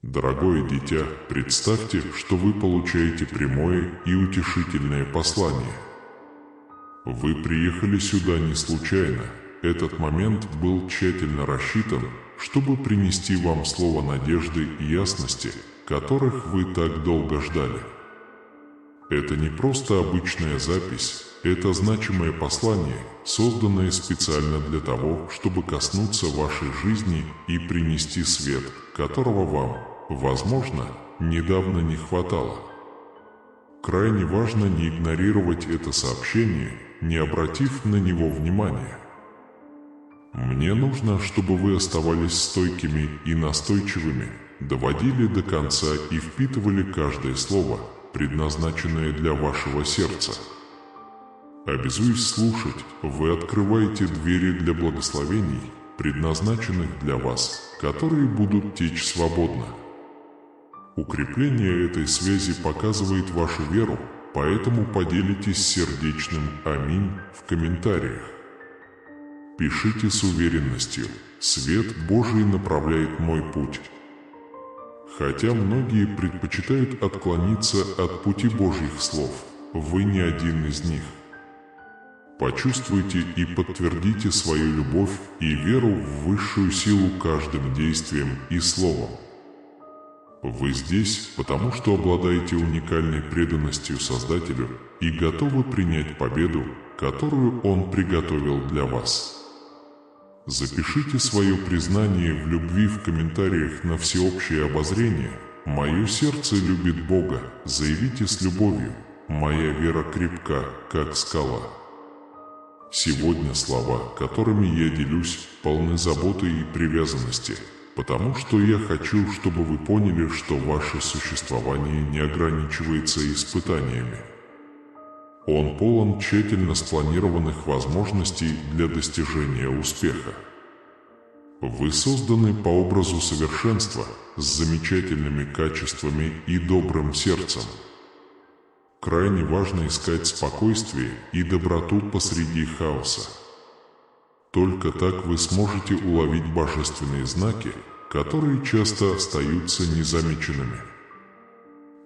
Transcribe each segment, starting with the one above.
Дорогое дитя, представьте, что вы получаете прямое и утешительное послание. Вы приехали сюда не случайно. Этот момент был тщательно рассчитан, чтобы принести вам слово надежды и ясности, которых вы так долго ждали. Это не просто обычная запись, это значимое послание, созданное специально для того, чтобы коснуться вашей жизни и принести свет, которого вам, возможно, недавно не хватало. Крайне важно не игнорировать это сообщение, не обратив на него внимания. Мне нужно, чтобы вы оставались стойкими и настойчивыми, доводили до конца и впитывали каждое слово, предназначенное для вашего сердца. Обязуюсь слушать, вы открываете двери для благословений, предназначенных для вас, которые будут течь свободно. Укрепление этой связи показывает вашу веру, поэтому поделитесь сердечным «Аминь» в комментариях. Пишите с уверенностью: «Свет Божий направляет мой путь». Хотя многие предпочитают отклониться от пути Божьих слов, вы не один из них. Почувствуйте и подтвердите свою любовь и веру в высшую силу каждым действием и словом. Вы здесь, потому что обладаете уникальной преданностью Создателю и готовы принять победу, которую Он приготовил для вас. Запишите свое признание в любви в комментариях на всеобщее обозрение. «Мое сердце любит Бога», заявите с любовью. «Моя вера крепка, как скала». Сегодня слова, которыми я делюсь, полны заботы и привязанности, потому что я хочу, чтобы вы поняли, что ваше существование не ограничивается испытаниями. Он полон тщательно спланированных возможностей для достижения успеха. Вы созданы по образу совершенства, с замечательными качествами и добрым сердцем. Крайне важно искать спокойствие и доброту посреди хаоса. Только так вы сможете уловить божественные знаки, которые часто остаются незамеченными.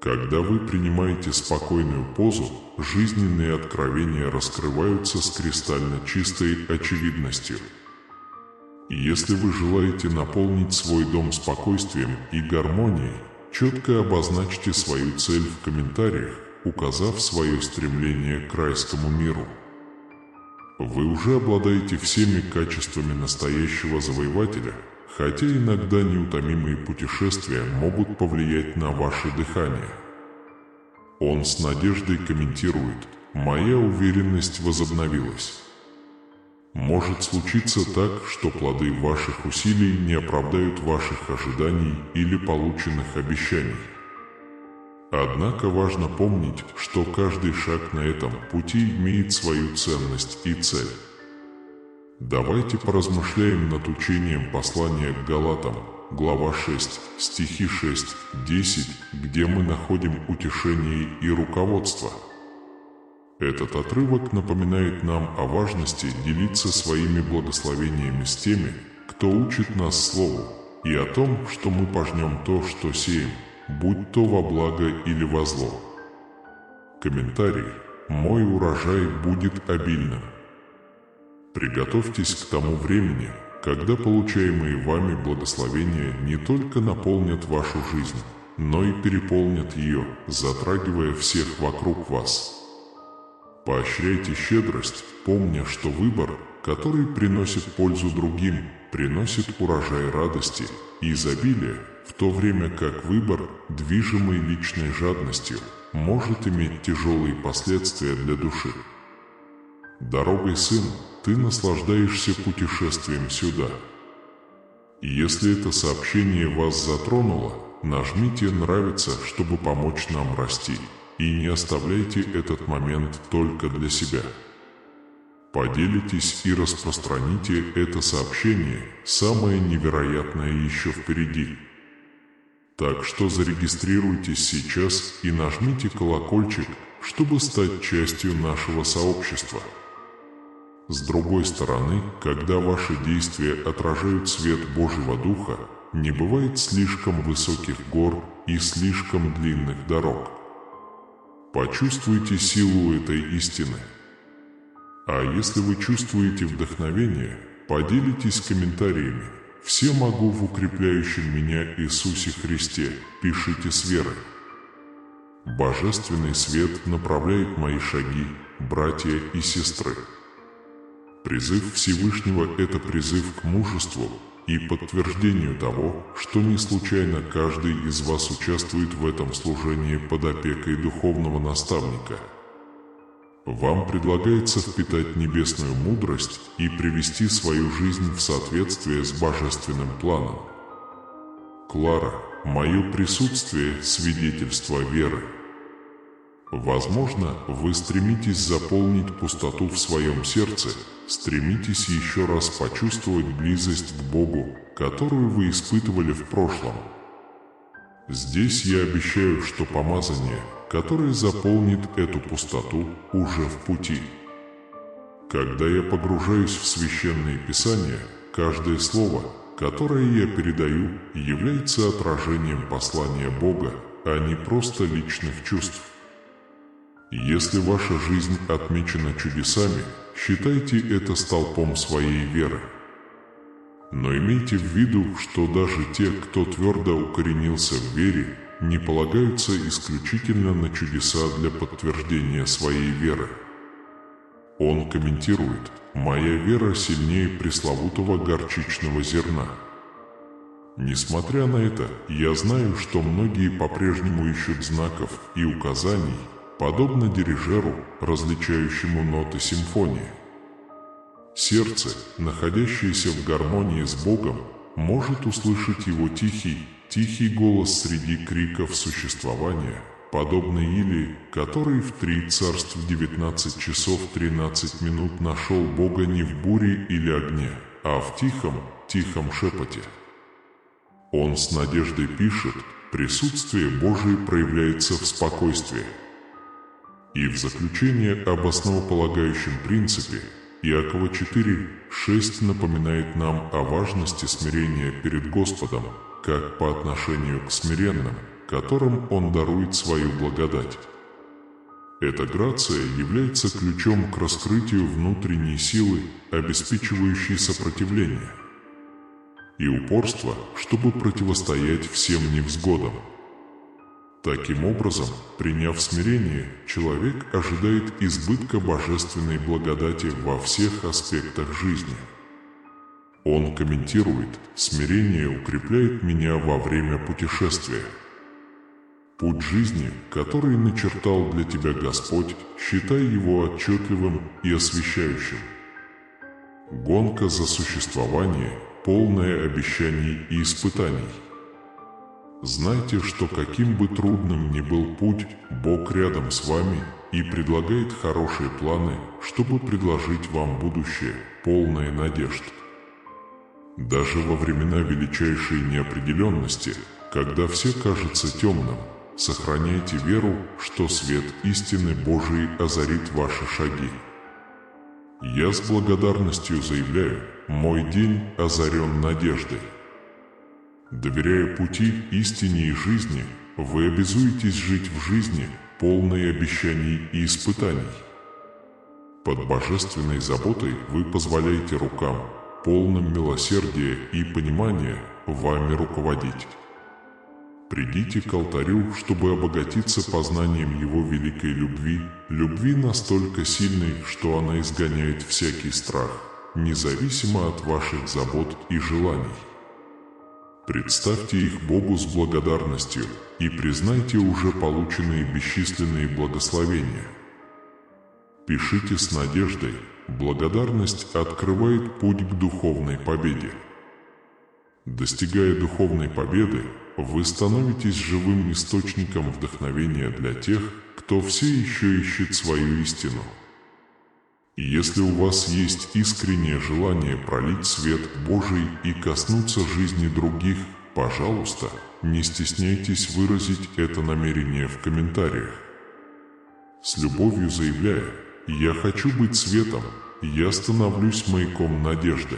Когда вы принимаете спокойную позу, жизненные откровения раскрываются с кристально чистой очевидностью. Если вы желаете наполнить свой дом спокойствием и гармонией, четко обозначьте свою цель в комментариях, указав свое стремление к райскому миру. Вы уже обладаете всеми качествами настоящего завоевателя, хотя иногда неутомимые путешествия могут повлиять на ваше дыхание. Он с надеждой комментирует: «Моя уверенность возобновилась». Может случиться так, что плоды ваших усилий не оправдают ваших ожиданий или полученных обещаний. Однако важно помнить, что каждый шаг на этом пути имеет свою ценность и цель. Давайте поразмышляем над учением послания к Галатам, глава 6, стихи 6-10, где мы находим утешение и руководство. Этот отрывок напоминает нам о важности делиться своими благословениями с теми, кто учит нас Слову, и о том, что мы пожнем то, что сеем, будь то во благо или во зло. Комментарий: «Мой урожай будет обильным». Приготовьтесь к тому времени, когда получаемые вами благословения не только наполнят вашу жизнь, но и переполнят ее, затрагивая всех вокруг вас. Поощряйте щедрость, помня, что выбор, который приносит пользу другим, приносит урожай радости и изобилия, в то время как выбор, движимый личной жадностью, может иметь тяжелые последствия для души. Дорогой, сын, ты наслаждаешься путешествием сюда. Если это сообщение вас затронуло, нажмите «Нравится», чтобы помочь нам расти, и не оставляйте этот момент только для себя. Поделитесь и распространите это сообщение, самое невероятное еще впереди. Так что зарегистрируйтесь сейчас и нажмите колокольчик, чтобы стать частью нашего сообщества. С другой стороны, когда ваши действия отражают свет Божьего Духа, не бывает слишком высоких гор и слишком длинных дорог. Почувствуйте силу этой истины. А если вы чувствуете вдохновение, поделитесь комментариями. Все могу в укрепляющем меня Иисусе Христе, пишите с верой. Божественный свет направляет мои шаги, братья и сестры. Призыв Всевышнего – это призыв к мужеству и подтверждению того, что не случайно каждый из вас участвует в этом служении под опекой духовного наставника. Вам предлагается впитать небесную мудрость и привести свою жизнь в соответствие с божественным планом. Клара, мое присутствие – свидетельство веры. Возможно, вы стремитесь заполнить пустоту в своем сердце, стремитесь еще раз почувствовать близость к Богу, которую вы испытывали в прошлом. Здесь я обещаю, что помазание, которое заполнит эту пустоту, уже в пути. Когда я погружаюсь в священные писания, каждое слово, которое я передаю, является отражением послания Бога, а не просто личных чувств. Если ваша жизнь отмечена чудесами, считайте это столпом своей веры. Но имейте в виду, что даже те, кто твердо укоренился в вере, не полагаются исключительно на чудеса для подтверждения своей веры. Он комментирует: «Моя вера сильнее пресловутого горчичного зерна». Несмотря на это, я знаю, что многие по-прежнему ищут знаков и указаний, подобно дирижеру, различающему ноты симфонии. Сердце, находящееся в гармонии с Богом, может услышать Его тихий голос среди криков существования, подобный Илии, который в 3 царств 19 часов 13 минут нашел Бога не в буре или огне, а в тихом шепоте. Он с надеждой пишет: «Присутствие Божие проявляется в спокойствии». И в заключение об основополагающем принципе Иакова 4:6 напоминает нам о важности смирения перед Господом, как по отношению к смиренным, которым Он дарует свою благодать. Эта грация является ключом к раскрытию внутренней силы, обеспечивающей сопротивление, и упорство, чтобы противостоять всем невзгодам. Таким образом, приняв смирение, человек ожидает избытка божественной благодати во всех аспектах жизни. Он комментирует: «Смирение укрепляет меня во время путешествия». Путь жизни, который начертал для тебя Господь, считай его отчетливым и освещающим. Гонка за существование, полная обещаний и испытаний. Знайте, что каким бы трудным ни был путь, Бог рядом с вами и предлагает хорошие планы, чтобы предложить вам будущее, полное надежд. Даже во времена величайшей неопределенности, когда все кажется темным, сохраняйте веру, что свет истины Божией озарит ваши шаги. Я с благодарностью заявляю: мой день озарен надеждой. Доверяя пути, истине и жизни, вы обязуетесь жить в жизни, полной обещаний и испытаний. Под божественной заботой вы позволяете рукам, полным милосердия и понимания, вами руководить. Придите к алтарю, чтобы обогатиться познанием Его великой любви настолько сильной, что она изгоняет всякий страх, независимо от ваших забот и желаний. Представьте их Богу с благодарностью и признайте уже полученные бесчисленные благословения. Пишите с надеждой: благодарность открывает путь к духовной победе. Достигая духовной победы, вы становитесь живым источником вдохновения для тех, кто все еще ищет свою истину. И если у вас есть искреннее желание пролить свет Божий и коснуться жизни других, пожалуйста, не стесняйтесь выразить это намерение в комментариях. С любовью заявляя: «Я хочу быть светом, я становлюсь маяком надежды».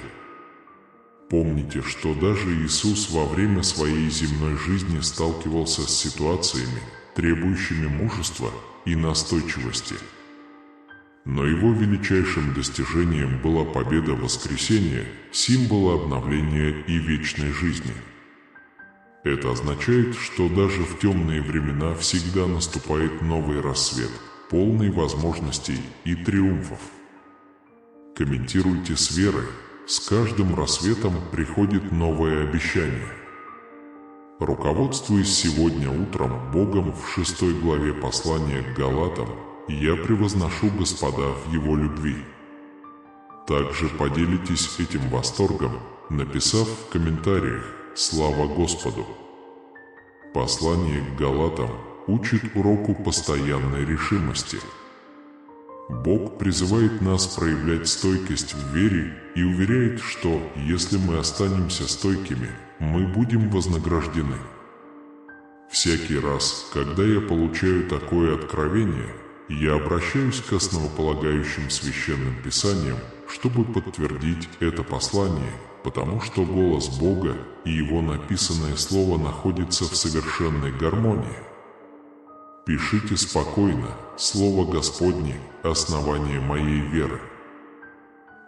Помните, что даже Иисус во время своей земной жизни сталкивался с ситуациями, требующими мужества и настойчивости. Но его величайшим достижением была победа воскресения, символа обновления и вечной жизни. Это означает, что даже в темные времена всегда наступает новый рассвет, полный возможностей и триумфов. Комментируйте с верой. С каждым рассветом приходит новое обещание. Руководствуясь сегодня утром Богом в 6 главе послания к Галатам, я превозношу Господа в Его любви. Также поделитесь этим восторгом, написав в комментариях «Слава Господу». Послание к Галатам учит уроку постоянной решимости. Бог призывает нас проявлять стойкость в вере и уверяет, что, если мы останемся стойкими, мы будем вознаграждены. Всякий раз, когда я получаю такое откровение, я обращаюсь к основополагающим священным писаниям, чтобы подтвердить это послание, потому что голос Бога и Его написанное Слово находятся в совершенной гармонии. Пишите спокойно, Слово Господне – основание моей веры.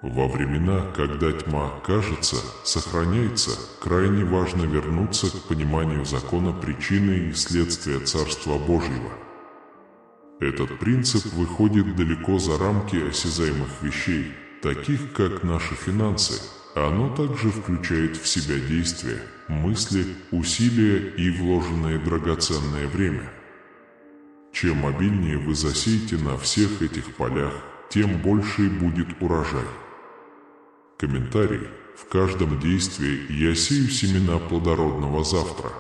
Во времена, когда тьма, кажется, сохраняется, крайне важно вернуться к пониманию закона причины и следствия Царства Божьего. Этот принцип выходит далеко за рамки осязаемых вещей, таких как наши финансы, а оно также включает в себя действия, мысли, усилия и вложенное драгоценное время. Чем обильнее вы засеете на всех этих полях, тем больше будет урожай. Комментарий. В каждом действии я сею семена плодородного завтра.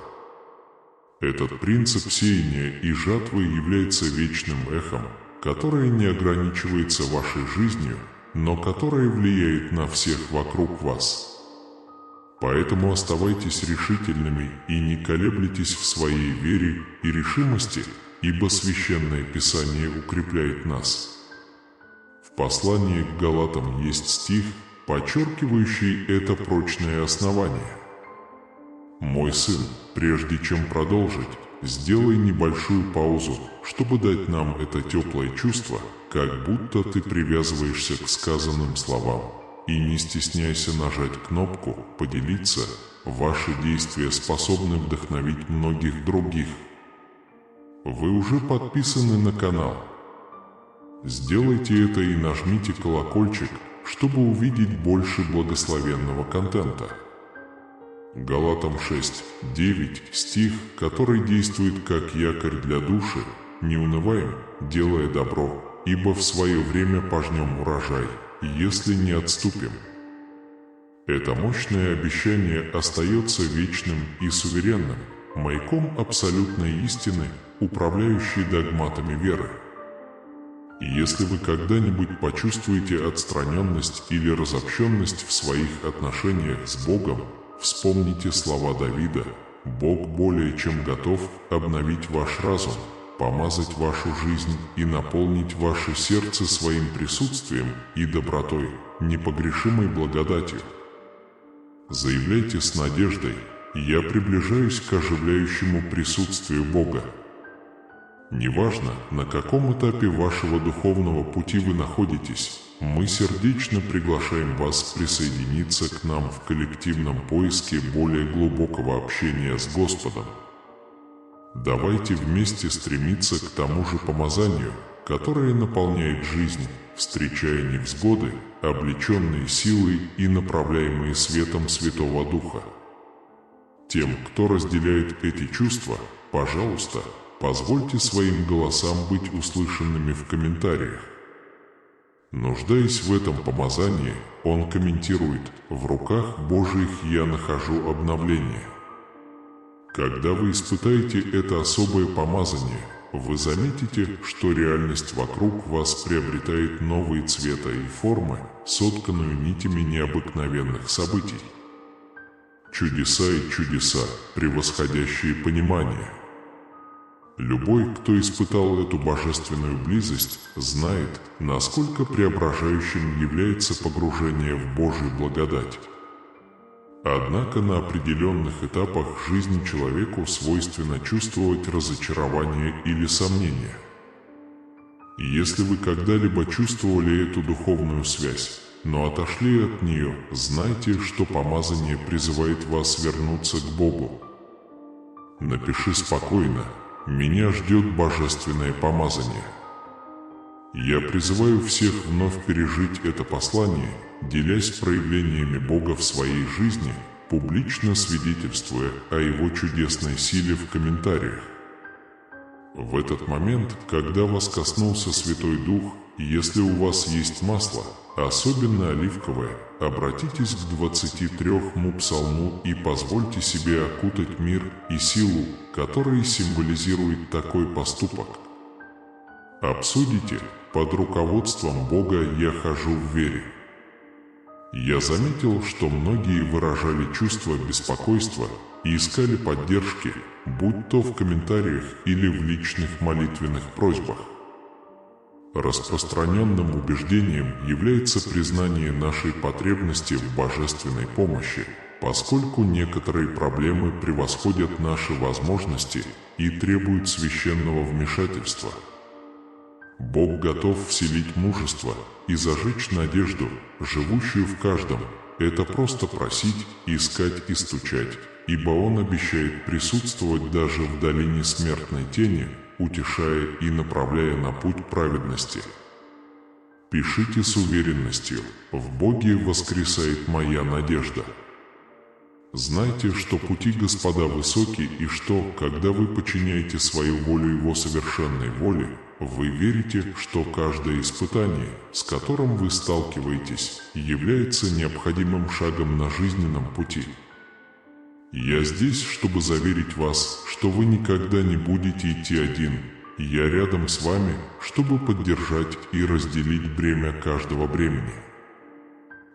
Этот принцип сеяния и жатвы является вечным эхом, которое не ограничивается вашей жизнью, но которое влияет на всех вокруг вас. Поэтому оставайтесь решительными и не колеблетесь в своей вере и решимости, ибо Священное Писание укрепляет нас. В послании к Галатам есть стих, подчеркивающий это прочное основание. «Мой сын, прежде чем продолжить, сделай небольшую паузу, чтобы дать нам это теплое чувство, как будто ты привязываешься к сказанным словам, и не стесняйся нажать кнопку «Поделиться». Ваши действия способны вдохновить многих других. Вы уже подписаны на канал. Сделайте это и нажмите колокольчик, чтобы увидеть больше благословенного контента. Галатам 6:9 стих, который действует как якорь для души: «Не унываем, делая добро, ибо в свое время пожнем урожай, если не отступим». Это мощное обещание остается вечным и суверенным, маяком абсолютной истины, управляющей догматами веры. И если вы когда-нибудь почувствуете отстраненность или разобщенность в своих отношениях с Богом, вспомните слова Давида: «Бог более чем готов обновить ваш разум, помазать вашу жизнь и наполнить ваше сердце своим присутствием и добротой, непогрешимой благодатью». Заявляйте с надеждой: «Я приближаюсь к оживляющему присутствию Бога». Неважно, на каком этапе вашего духовного пути вы находитесь, мы сердечно приглашаем вас присоединиться к нам в коллективном поиске более глубокого общения с Господом. Давайте вместе стремиться к тому же помазанию, которое наполняет жизнь, встречая невзгоды, облеченные силой и направляемые светом Святого Духа. Тем, кто разделяет эти чувства, пожалуйста, позвольте своим голосам быть услышанными в комментариях. Нуждаясь в этом помазании, он комментирует: «В руках Божьих я нахожу обновление». Когда вы испытаете это особое помазание, вы заметите, что реальность вокруг вас приобретает новые цвета и формы, сотканную нитями необыкновенных событий. Чудеса и чудеса, превосходящие понимание. Любой, кто испытал эту божественную близость, знает, насколько преображающим является погружение в Божью благодать. Однако на определенных этапах жизни человеку свойственно чувствовать разочарование или сомнение. Если вы когда-либо чувствовали эту духовную связь, но отошли от нее, знайте, что помазание призывает вас вернуться к Богу. Напиши спокойно: «Меня ждет божественное помазание». Я призываю всех вновь пережить это послание, делясь проявлениями Бога в своей жизни, публично свидетельствуя о Его чудесной силе в комментариях. В этот момент, когда вас коснулся Святой Дух, если у вас есть масло, особенно оливковое, обратитесь к 23-му псалму и позвольте себе окутать мир и силу, которые символизирует такой поступок. Обсудите: «Под руководством Бога я хожу в вере». Я заметил, что многие выражали чувство беспокойства и искали поддержки, будь то в комментариях или в личных молитвенных просьбах. Распространенным убеждением является признание нашей потребности в божественной помощи, поскольку некоторые проблемы превосходят наши возможности и требуют священного вмешательства. Бог готов вселить мужество и зажечь надежду, живущую в каждом. Это просто просить, искать и стучать, ибо Он обещает присутствовать даже в долине смертной тени, утешая и направляя на путь праведности. Пишите с уверенностью: «В Боге воскресает моя надежда». Знайте, что пути Господа высоки, и что, когда вы подчиняете свою волю Его совершенной воле, вы верите, что каждое испытание, с которым вы сталкиваетесь, является необходимым шагом на жизненном пути. Я здесь, чтобы заверить вас, что вы никогда не будете идти один. Я рядом с вами, чтобы поддержать и разделить бремя каждого бремени.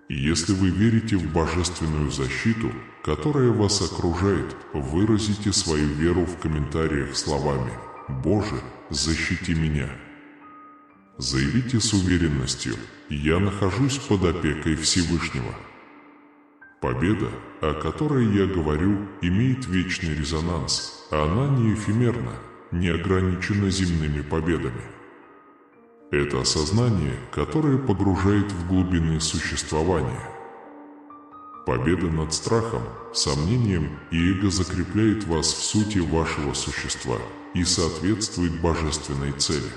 Если вы верите в божественную защиту, которая вас окружает, выразите свою веру в комментариях словами: «Боже, защити меня». Заявите с уверенностью: «Я нахожусь под опекой Всевышнего». Победа, о которой я говорю, имеет вечный резонанс, а она не эфемерна, не ограничена земными победами. Это осознание, которое погружает в глубины существования. Победа над страхом, сомнением и эго закрепляет вас в сути вашего существа и соответствует божественной цели.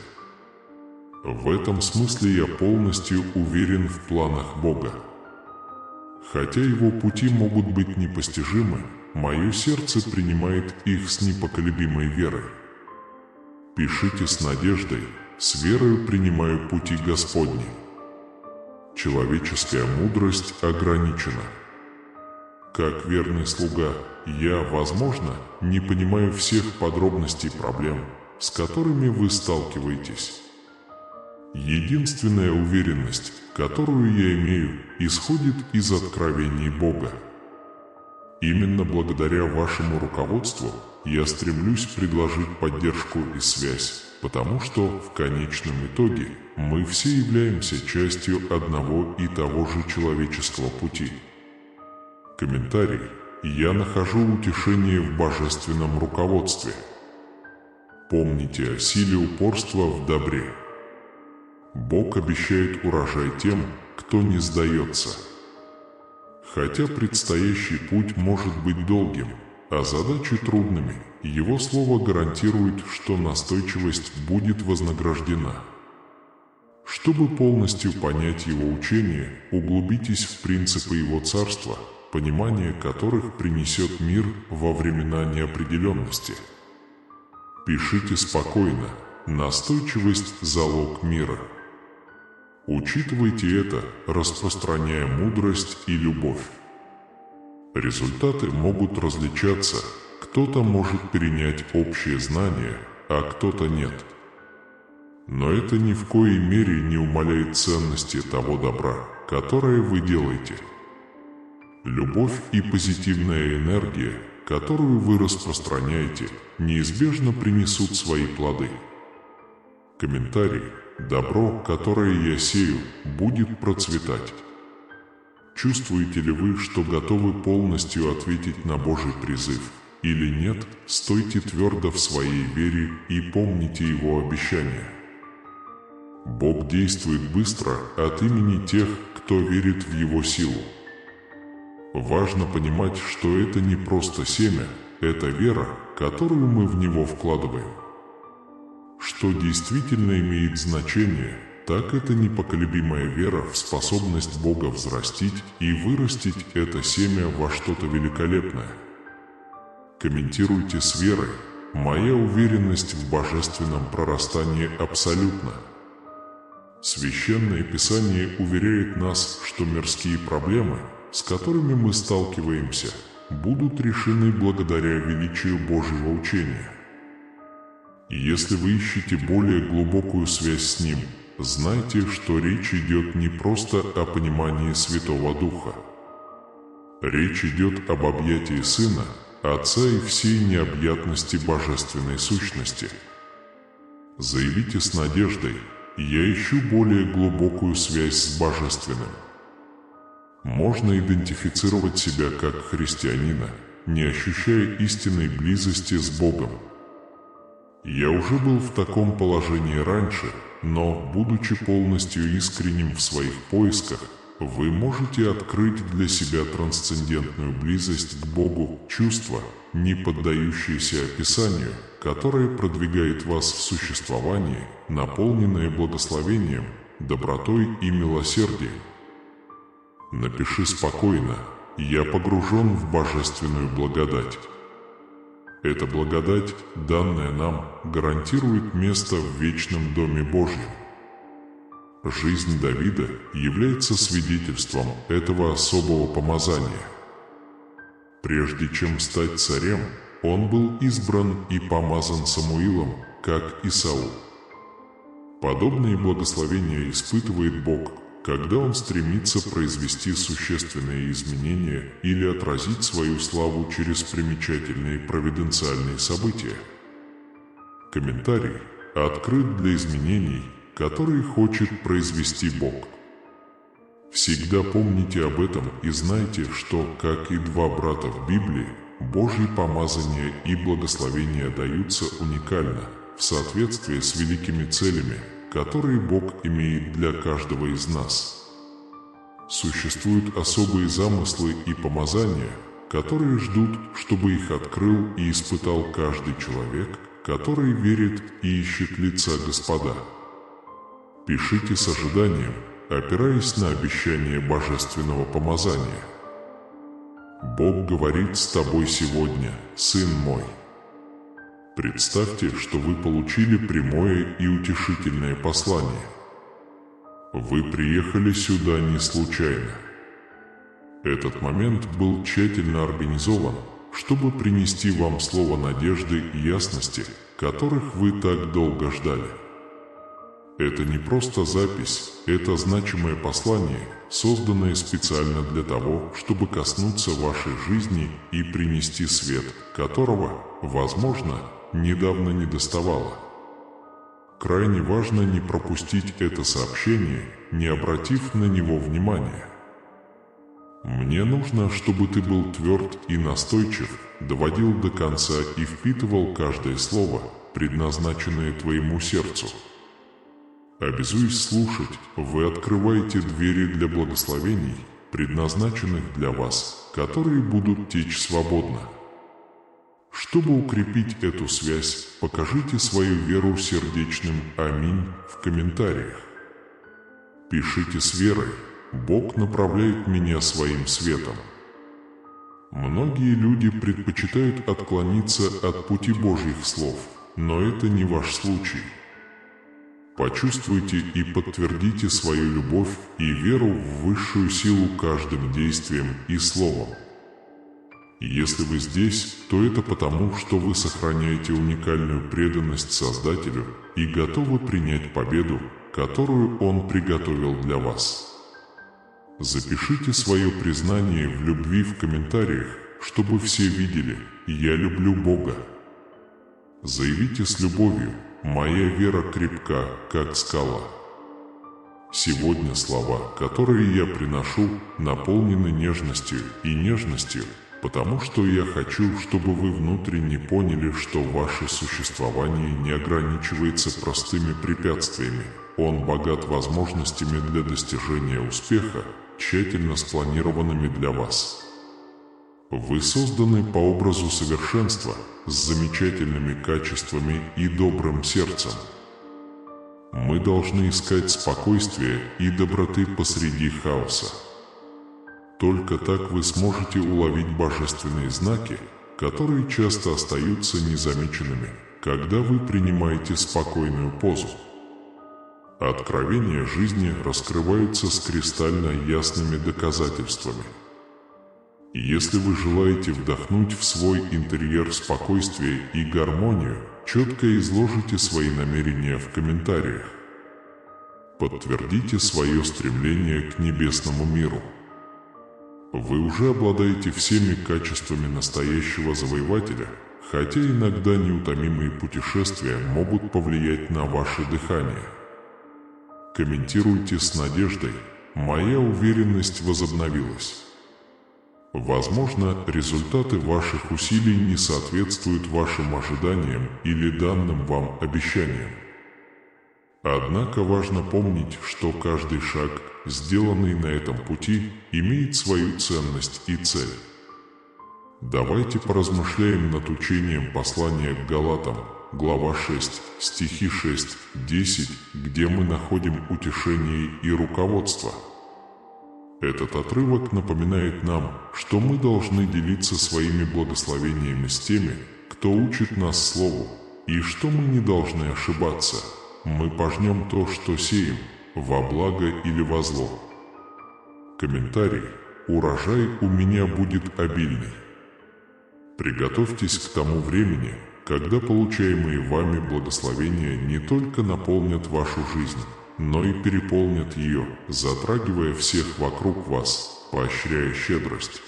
В этом смысле я полностью уверен в планах Бога. Хотя Его пути могут быть непостижимы, мое сердце принимает их с непоколебимой верой. Пишите с надеждой: «С верою принимаю пути Господни». Человеческая мудрость ограничена. Как верный слуга, я, возможно, не понимаю всех подробностей проблем, с которыми вы сталкиваетесь. Единственная уверенность, которую я имею, исходит из откровений Бога. Именно благодаря вашему руководству я стремлюсь предложить поддержку и связь, потому что, в конечном итоге, мы все являемся частью одного и того же человеческого пути. Комментарий: «Я нахожу утешение в божественном руководстве». Помните о силе упорства в добре. Бог обещает урожай тем, кто не сдается. Хотя предстоящий путь может быть долгим, а задачи трудными, Его слово гарантирует, что настойчивость будет вознаграждена. Чтобы полностью понять Его учение, углубитесь в принципы Его царства, понимание которых принесет мир во времена неопределенности. Пишите спокойно: «Настойчивость – залог мира». Учитывайте это, распространяя мудрость и любовь. Результаты могут различаться, кто-то может перенять общее знание, а кто-то нет. Но это ни в коей мере не умаляет ценности того добра, которое вы делаете. Любовь и позитивная энергия, которую вы распространяете, неизбежно принесут свои плоды. Комментарий: «Добро, которое я сею, будет процветать». Чувствуете ли вы, что готовы полностью ответить на Божий призыв? Или нет, стойте твердо в своей вере и помните Его обещания. Бог действует быстро от имени тех, кто верит в Его силу. Важно понимать, что это не просто семя, это вера, которую мы в него вкладываем. Что действительно имеет значение, так это непоколебимая вера в способность Бога взрастить и вырастить это семя во что-то великолепное. Комментируйте с верой: «Моя уверенность в божественном прорастании абсолютна». Священное Писание уверяет нас, что мирские проблемы, с которыми мы сталкиваемся, будут решены благодаря величию Божьего учения. И если вы ищете более глубокую связь с Ним, знайте, что речь идет не просто о понимании Святого Духа. Речь идет об объятии Сына, Отца и всей необъятности божественной сущности. Заявите с надеждой: «Я ищу более глубокую связь с Божественным». Можно идентифицировать себя как христианина, не ощущая истинной близости с Богом. Я уже был в таком положении раньше, но, будучи полностью искренним в своих поисках, вы можете открыть для себя трансцендентную близость к Богу, чувство, не поддающееся описанию, которое продвигает вас в существовании, наполненное благословением, добротой и милосердием. Напиши спокойно: «Я погружен в божественную благодать». Эта благодать, данная нам, гарантирует место в вечном Доме Божьем. Жизнь Давида является свидетельством этого особого помазания. Прежде чем стать царем, он был избран и помазан Самуилом, как и Саул. Подобные благословения испытывает Бог, когда Он стремится произвести существенные изменения или отразить свою славу через примечательные провиденциальные события. Комментарий открыт для изменений, которые хочет произвести Бог. Всегда помните об этом и знайте, что, как и два брата в Библии, Божьи помазания и благословения даются уникально, в соответствии с великими целями, которые Бог имеет для каждого из нас. Существуют особые замыслы и помазания, которые ждут, чтобы их открыл и испытал каждый человек, который верит и ищет лица Господа. Пишите с ожиданием, опираясь на обещание божественного помазания. Бог говорит с тобой сегодня, сын мой. Представьте, что вы получили прямое и утешительное послание. Вы приехали сюда не случайно. Этот момент был тщательно организован, чтобы принести вам слово надежды и ясности, которых вы так долго ждали. Это не просто запись, это значимое послание, созданное специально для того, чтобы коснуться вашей жизни и принести свет, которого, возможно, недавно не доставало. Крайне важно не пропустить это сообщение, не обратив на него внимания. Мне нужно, чтобы ты был тверд и настойчив, доводил до конца и впитывал каждое слово, предназначенное твоему сердцу. Обязуясь слушать, вы открываете двери для благословений, предназначенных для вас, которые будут течь свободно. Чтобы укрепить эту связь, покажите свою веру сердечным «Аминь» в комментариях. Пишите с верой: «Бог направляет меня своим светом». Многие люди предпочитают отклониться от пути Божьих слов, но это не ваш случай. Почувствуйте и подтвердите свою любовь и веру в высшую силу каждым действием и словом. Если вы здесь, то это потому, что вы сохраняете уникальную преданность Создателю и готовы принять победу, которую Он приготовил для вас. Запишите свое признание в любви в комментариях, чтобы все видели: «Я люблю Бога». Заявите с любовью: «Моя вера крепка, как скала». Сегодня слова, которые я приношу, наполнены нежностью и нежностью, потому что я хочу, чтобы вы внутренне поняли, что ваше существование не ограничивается простыми препятствиями. Он богат возможностями для достижения успеха, тщательно спланированными для вас. Вы созданы по образу совершенства, с замечательными качествами и добрым сердцем. Мы должны искать спокойствие и доброты посреди хаоса. Только так вы сможете уловить божественные знаки, которые часто остаются незамеченными, когда вы принимаете спокойную позу. Откровения жизни раскрываются с кристально ясными доказательствами. Если вы желаете вдохнуть в свой интерьер спокойствие и гармонию, четко изложите свои намерения в комментариях. Подтвердите свое стремление к небесному миру. Вы уже обладаете всеми качествами настоящего завоевателя, хотя иногда неутомимые путешествия могут повлиять на ваше дыхание. Комментируйте с надеждой: «Моя уверенность возобновилась». Возможно, результаты ваших усилий не соответствуют вашим ожиданиям или данным вам обещаниям. Однако важно помнить, что каждый шаг, сделанный на этом пути, имеет свою ценность и цель. Давайте поразмышляем над учением послания к Галатам, глава 6, стихи 6-10, где мы находим утешение и руководство. Этот отрывок напоминает нам, что мы должны делиться своими благословениями с теми, кто учит нас Слову, и что мы не должны ошибаться. Мы пожнем то, что сеем, во благо или во зло. Комментарий: урожай у меня будет обильный. Приготовьтесь к тому времени, когда получаемые вами благословения не только наполнят вашу жизнь, но и переполнят ее, затрагивая всех вокруг вас, поощряя щедрость.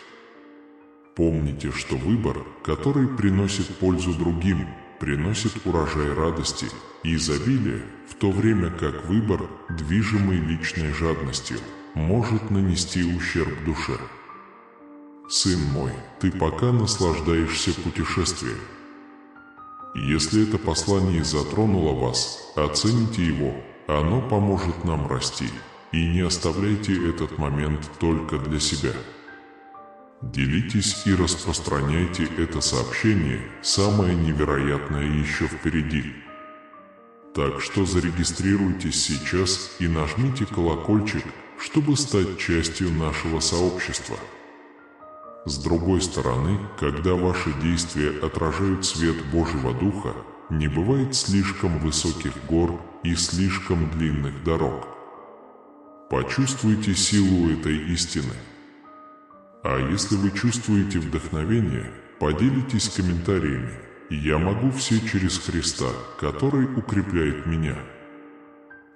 Помните, что выбор, который приносит пользу другим, приносит урожай радости и изобилия, в то время как выбор, движимый личной жадностью, может нанести ущерб душе. Сын мой, ты пока наслаждаешься путешествием. Если это послание затронуло вас, оцените его. Оно поможет нам расти, и не оставляйте этот момент только для себя. Делитесь и распространяйте это сообщение, самое невероятное еще впереди. Так что зарегистрируйтесь сейчас и нажмите колокольчик, чтобы стать частью нашего сообщества. С другой стороны, когда ваши действия отражают свет Божьего Духа, не бывает слишком высоких гор и слишком длинных дорог. Почувствуйте силу этой истины. А если вы чувствуете вдохновение, поделитесь комментариями. Я могу все через Христа, который укрепляет меня.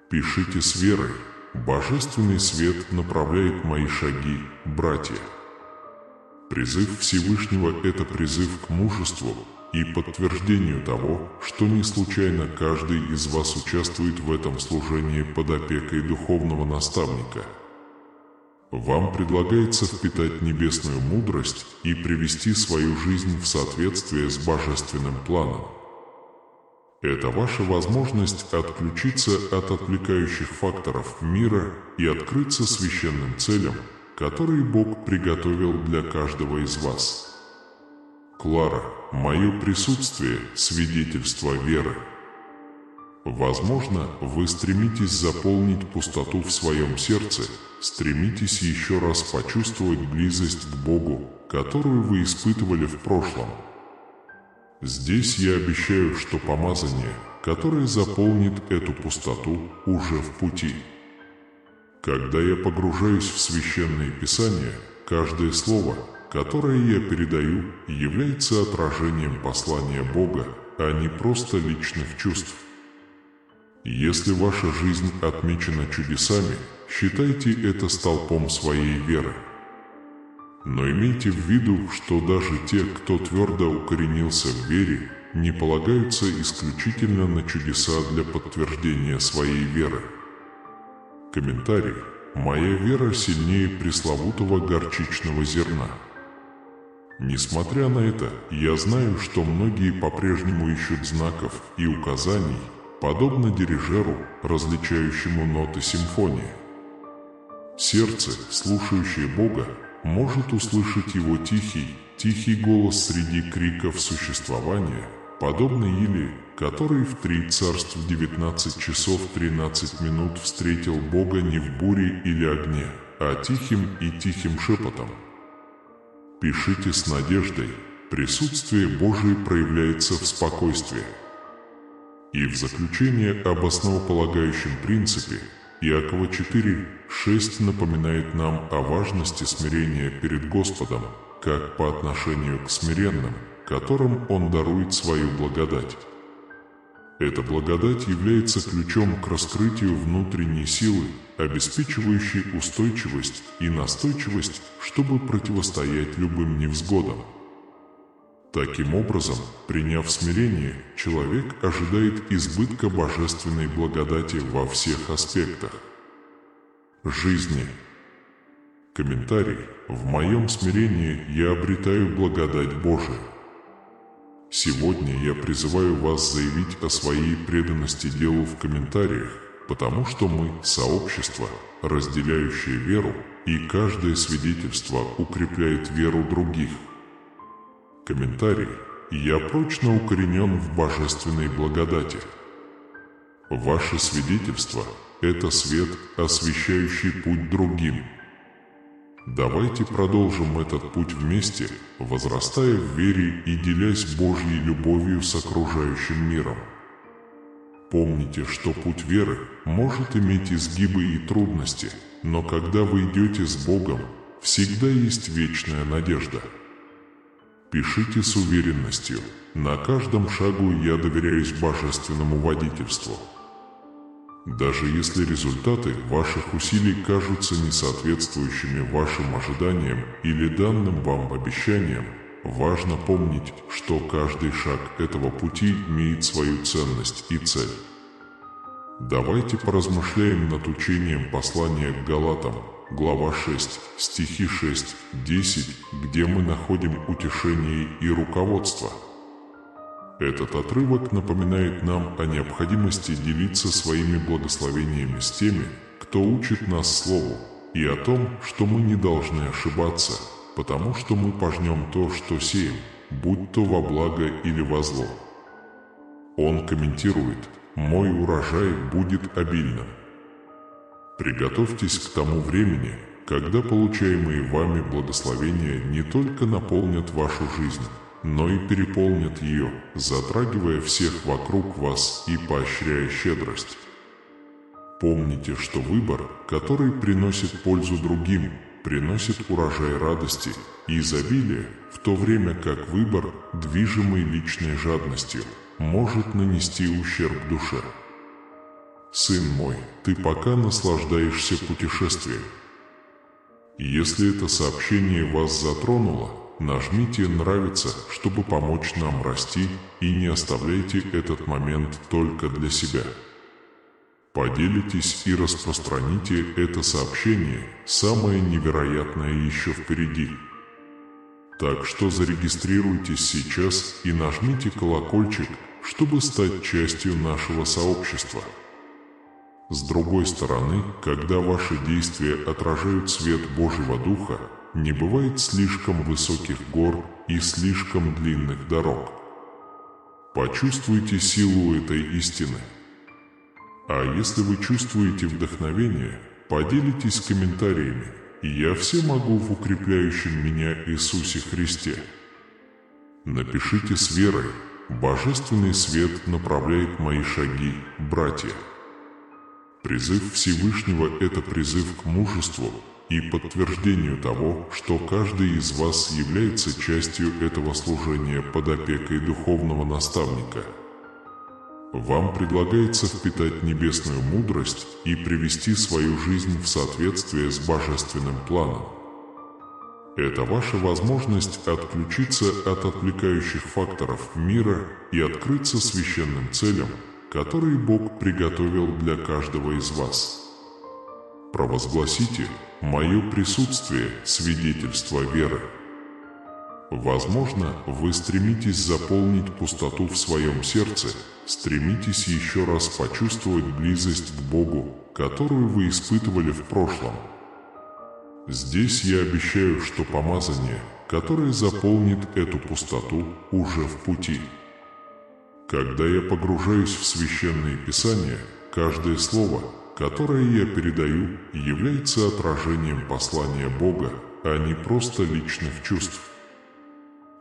Пишите с верой. Божественный свет направляет мои шаги, братья. Призыв Всевышнего – это призыв к мужеству и подтверждению того, что не случайно каждый из вас участвует в этом служении под опекой духовного наставника. Вам предлагается впитать небесную мудрость и привести свою жизнь в соответствие с божественным планом. Это ваша возможность отключиться от отвлекающих факторов мира и открыться священным целям, которые Бог приготовил для каждого из вас. Клара, мое присутствие – свидетельство веры. Возможно, вы стремитесь заполнить пустоту в своем сердце, стремитесь еще раз почувствовать близость к Богу, которую вы испытывали в прошлом. Здесь я обещаю, что помазание, которое заполнит эту пустоту, уже в пути. Когда я погружаюсь в Священное Писание, каждое слово, которое я передаю, является отражением послания Бога, а не просто личных чувств. Если ваша жизнь отмечена чудесами, считайте это столпом своей веры. Но имейте в виду, что даже те, кто твердо укоренился в вере, не полагаются исключительно на чудеса для подтверждения своей веры. Комментарий. Моя вера сильнее пресловутого горчичного зерна. Несмотря на это, я знаю, что многие по-прежнему ищут знаков и указаний, подобно дирижеру, различающему ноты симфонии. Сердце, слушающее Бога, может услышать Его тихий голос среди криков существования, подобно Илии, который в 3 царств 19 часов 13 минут встретил Бога не в буре или огне, а тихим шепотом. Пишите с надеждой, присутствие Божие проявляется в спокойствии. И в заключение об основополагающем принципе Иакова 4:6 напоминает нам о важности смирения перед Господом, как по отношению к смиренным, которым Он дарует свою благодать. Эта благодать является ключом к раскрытию внутренней силы, обеспечивающей устойчивость и настойчивость, чтобы противостоять любым невзгодам. Таким образом, приняв смирение, человек ожидает избытка божественной благодати во всех аспектах жизни. Комментарий. В моем смирении я обретаю благодать Божию. Сегодня я призываю вас заявить о своей преданности делу в комментариях, потому что мы – сообщество, разделяющее веру, и каждое свидетельство укрепляет веру других. Комментарий. Я прочно укоренен в божественной благодати. Ваше свидетельство – это свет, освещающий путь другим. Давайте продолжим этот путь вместе, возрастая в вере и делясь Божьей любовью с окружающим миром. Помните, что путь веры может иметь изгибы и трудности, но когда вы идете с Богом, всегда есть вечная надежда. Пишите с уверенностью. На каждом шагу я доверяюсь божественному водительству. Даже если результаты ваших усилий кажутся несоответствующими вашим ожиданиям или данным вам обещаниям, важно помнить, что каждый шаг этого пути имеет свою ценность и цель. Давайте поразмышляем над учением послания к Галатам, глава 6, стихи 6-10, где мы находим утешение и руководство. Этот отрывок напоминает нам о необходимости делиться своими благословениями с теми, кто учит нас Слову, и о том, что мы не должны ошибаться, потому что мы пожнем то, что сеем, будь то во благо или во зло. Он комментирует: «Мой урожай будет обильным». Приготовьтесь к тому времени, когда получаемые вами благословения не только наполнят вашу жизнь, но и переполнят ее, затрагивая всех вокруг вас и поощряя щедрость. Помните, что выбор, который приносит пользу другим, приносит урожай радости и изобилия, в то время как выбор, движимый личной жадностью, может нанести ущерб душе. Сын мой, ты пока наслаждаешься путешествием. Если это сообщение вас затронуло, нажмите «Нравится», чтобы помочь нам расти, и не оставляйте этот момент только для себя. Поделитесь и распространите это сообщение, самое невероятное еще впереди. Так что зарегистрируйтесь сейчас и нажмите колокольчик, чтобы стать частью нашего сообщества. С другой стороны, когда ваши действия отражают свет Божьего Духа, не бывает слишком высоких гор и слишком длинных дорог. Почувствуйте силу этой истины. А если вы чувствуете вдохновение, поделитесь комментариями, и я все могу в укрепляющем меня Иисусе Христе. Напишите с верой: «Божественный свет направляет мои шаги, братья». Призыв Всевышнего – это призыв к мужеству и подтверждению того, что каждый из вас является частью этого служения под опекой духовного наставника. Вам предлагается впитать небесную мудрость и привести свою жизнь в соответствие с божественным планом. Это ваша возможность отключиться от отвлекающих факторов мира и открыться священным целям, которые Бог приготовил для каждого из вас. Провозгласите мое присутствие, свидетельство веры. Возможно, вы стремитесь заполнить пустоту в своем сердце, стремитесь еще раз почувствовать близость к Богу, которую вы испытывали в прошлом. Здесь я обещаю, что помазание, которое заполнит эту пустоту, уже в пути. Когда я погружаюсь в Священное Писание, каждое слово, которое я передаю, является отражением послания Бога, а не просто личных чувств.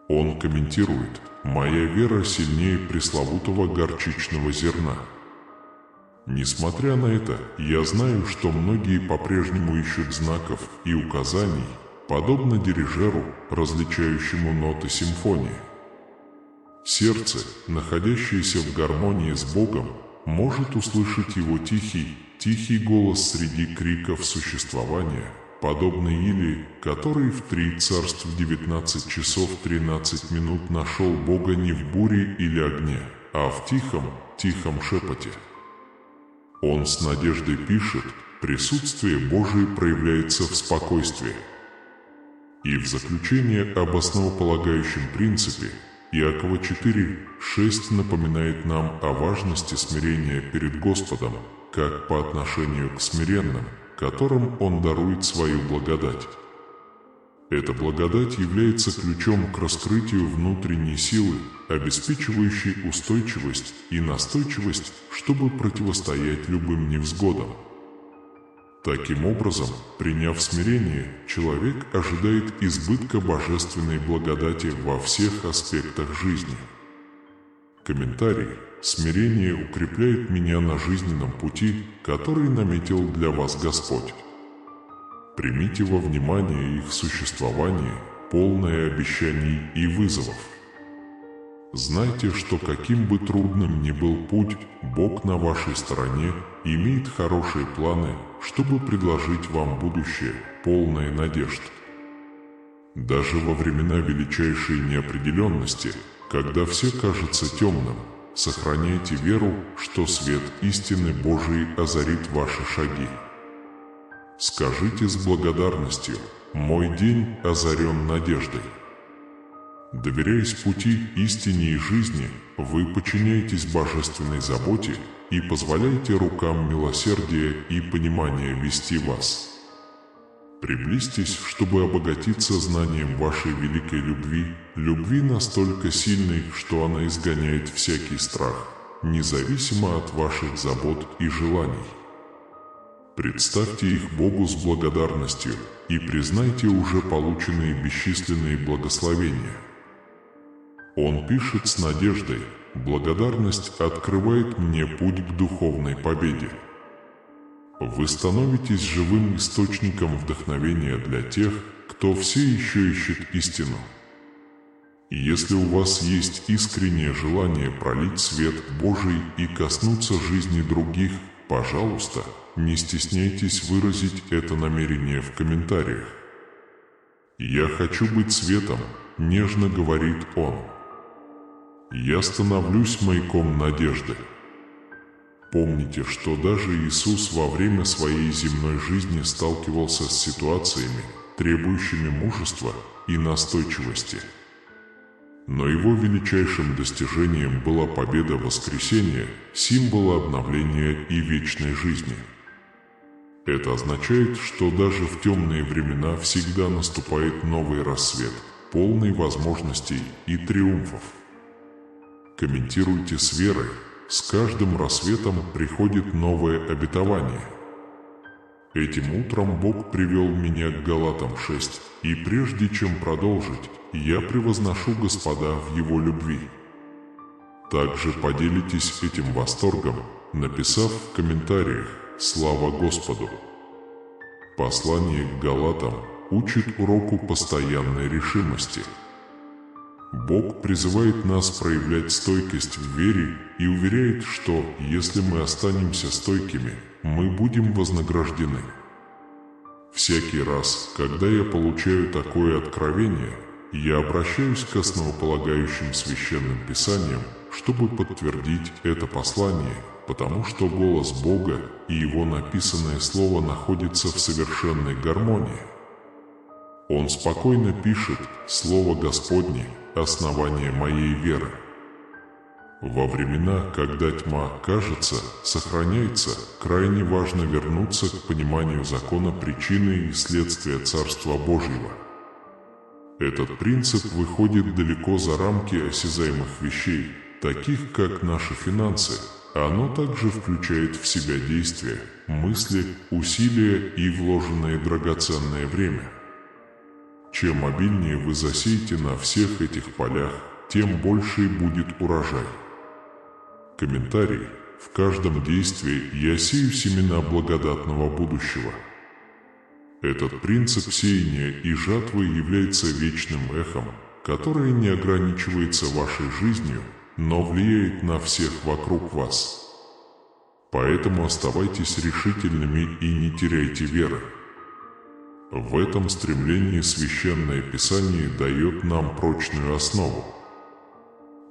Он комментирует: «Моя вера сильнее пресловутого горчичного зерна». Несмотря на это, я знаю, что многие по-прежнему ищут знаков и указаний, подобно дирижеру, различающему ноты симфонии. Сердце, находящееся в гармонии с Богом, может услышать его тихий голос среди криков существования, подобный Илии, который в 3 царств 19 часов 13 минут нашел Бога не в буре или огне, а в тихом шепоте. Он с надеждой пишет: «Присутствие Божие проявляется в спокойствии». И в заключение об основополагающем принципе Иакова 4:6 напоминает нам о важности смирения перед Господом, как по отношению к смиренным, которым Он дарует свою благодать. Эта благодать является ключом к раскрытию внутренней силы, обеспечивающей устойчивость и настойчивость, чтобы противостоять любым невзгодам. Таким образом, приняв смирение, человек ожидает избытка божественной благодати во всех аспектах жизни. Комментарий: смирение укрепляет меня на жизненном пути, который наметил для вас Господь. Примите во внимание их существование, полное обещаний и вызовов. Знайте, что каким бы трудным ни был путь, Бог на вашей стороне имеет хорошие планы, чтобы предложить вам будущее, полное надежд. Даже во времена величайшей неопределенности, когда все кажется темным, сохраняйте веру, что свет истины Божией озарит ваши шаги. Скажите с благодарностью: «Мой день озарен надеждой». Доверяясь пути, истине и жизни, вы подчиняетесь божественной заботе и позволяете рукам милосердия и понимания вести вас. Приблизьтесь, чтобы обогатиться знанием вашей великой любви настолько сильной, что она изгоняет всякий страх, независимо от ваших забот и желаний. Представьте их Богу с благодарностью и признайте уже полученные бесчисленные благословения. Он пишет с надеждой: «Благодарность открывает мне путь к духовной победе». Вы становитесь живым источником вдохновения для тех, кто все еще ищет истину. И если у вас есть искреннее желание пролить свет Божий и коснуться жизни других, пожалуйста, не стесняйтесь выразить это намерение в комментариях. «Я хочу быть светом», — нежно говорит он. «Я становлюсь маяком надежды». Помните, что даже Иисус во время своей земной жизни сталкивался с ситуациями, требующими мужества и настойчивости. Но его величайшим достижением была победа воскресения, символа обновления и вечной жизни. Это означает, что даже в темные времена всегда наступает новый рассвет, полный возможностей и триумфов. Комментируйте с верой: с каждым рассветом приходит новое обетование. Этим утром Бог привел меня к Галатам 6, и прежде чем продолжить, я превозношу Господа в Его любви. Также поделитесь этим восторгом, написав в комментариях: «Слава Господу!». Послание к Галатам учит уроку постоянной решимости. Бог призывает нас проявлять стойкость в вере и уверяет, что, если мы останемся стойкими, мы будем вознаграждены. Всякий раз, когда я получаю такое откровение, я обращаюсь к основополагающим священным писаниям, чтобы подтвердить это послание, потому что голос Бога и Его написанное Слово находятся в совершенной гармонии. Он спокойно пишет: «Слово Господне – основание моей веры». Во времена, когда тьма, кажется, сохраняется, крайне важно вернуться к пониманию закона причины и следствия Царства Божьего. Этот принцип выходит далеко за рамки осязаемых вещей, таких как наши финансы. Оно также включает в себя действия, мысли, усилия и вложенное драгоценное время. Чем обильнее вы засеете на всех этих полях, тем больше будет урожай. Комментарий. В каждом действии я сею семена благодатного будущего. Этот принцип сеяния и жатвы является вечным эхом, которое не ограничивается вашей жизнью, но влияет на всех вокруг вас. Поэтому оставайтесь решительными и не теряйте веры. В этом стремлении Священное Писание дает нам прочную основу.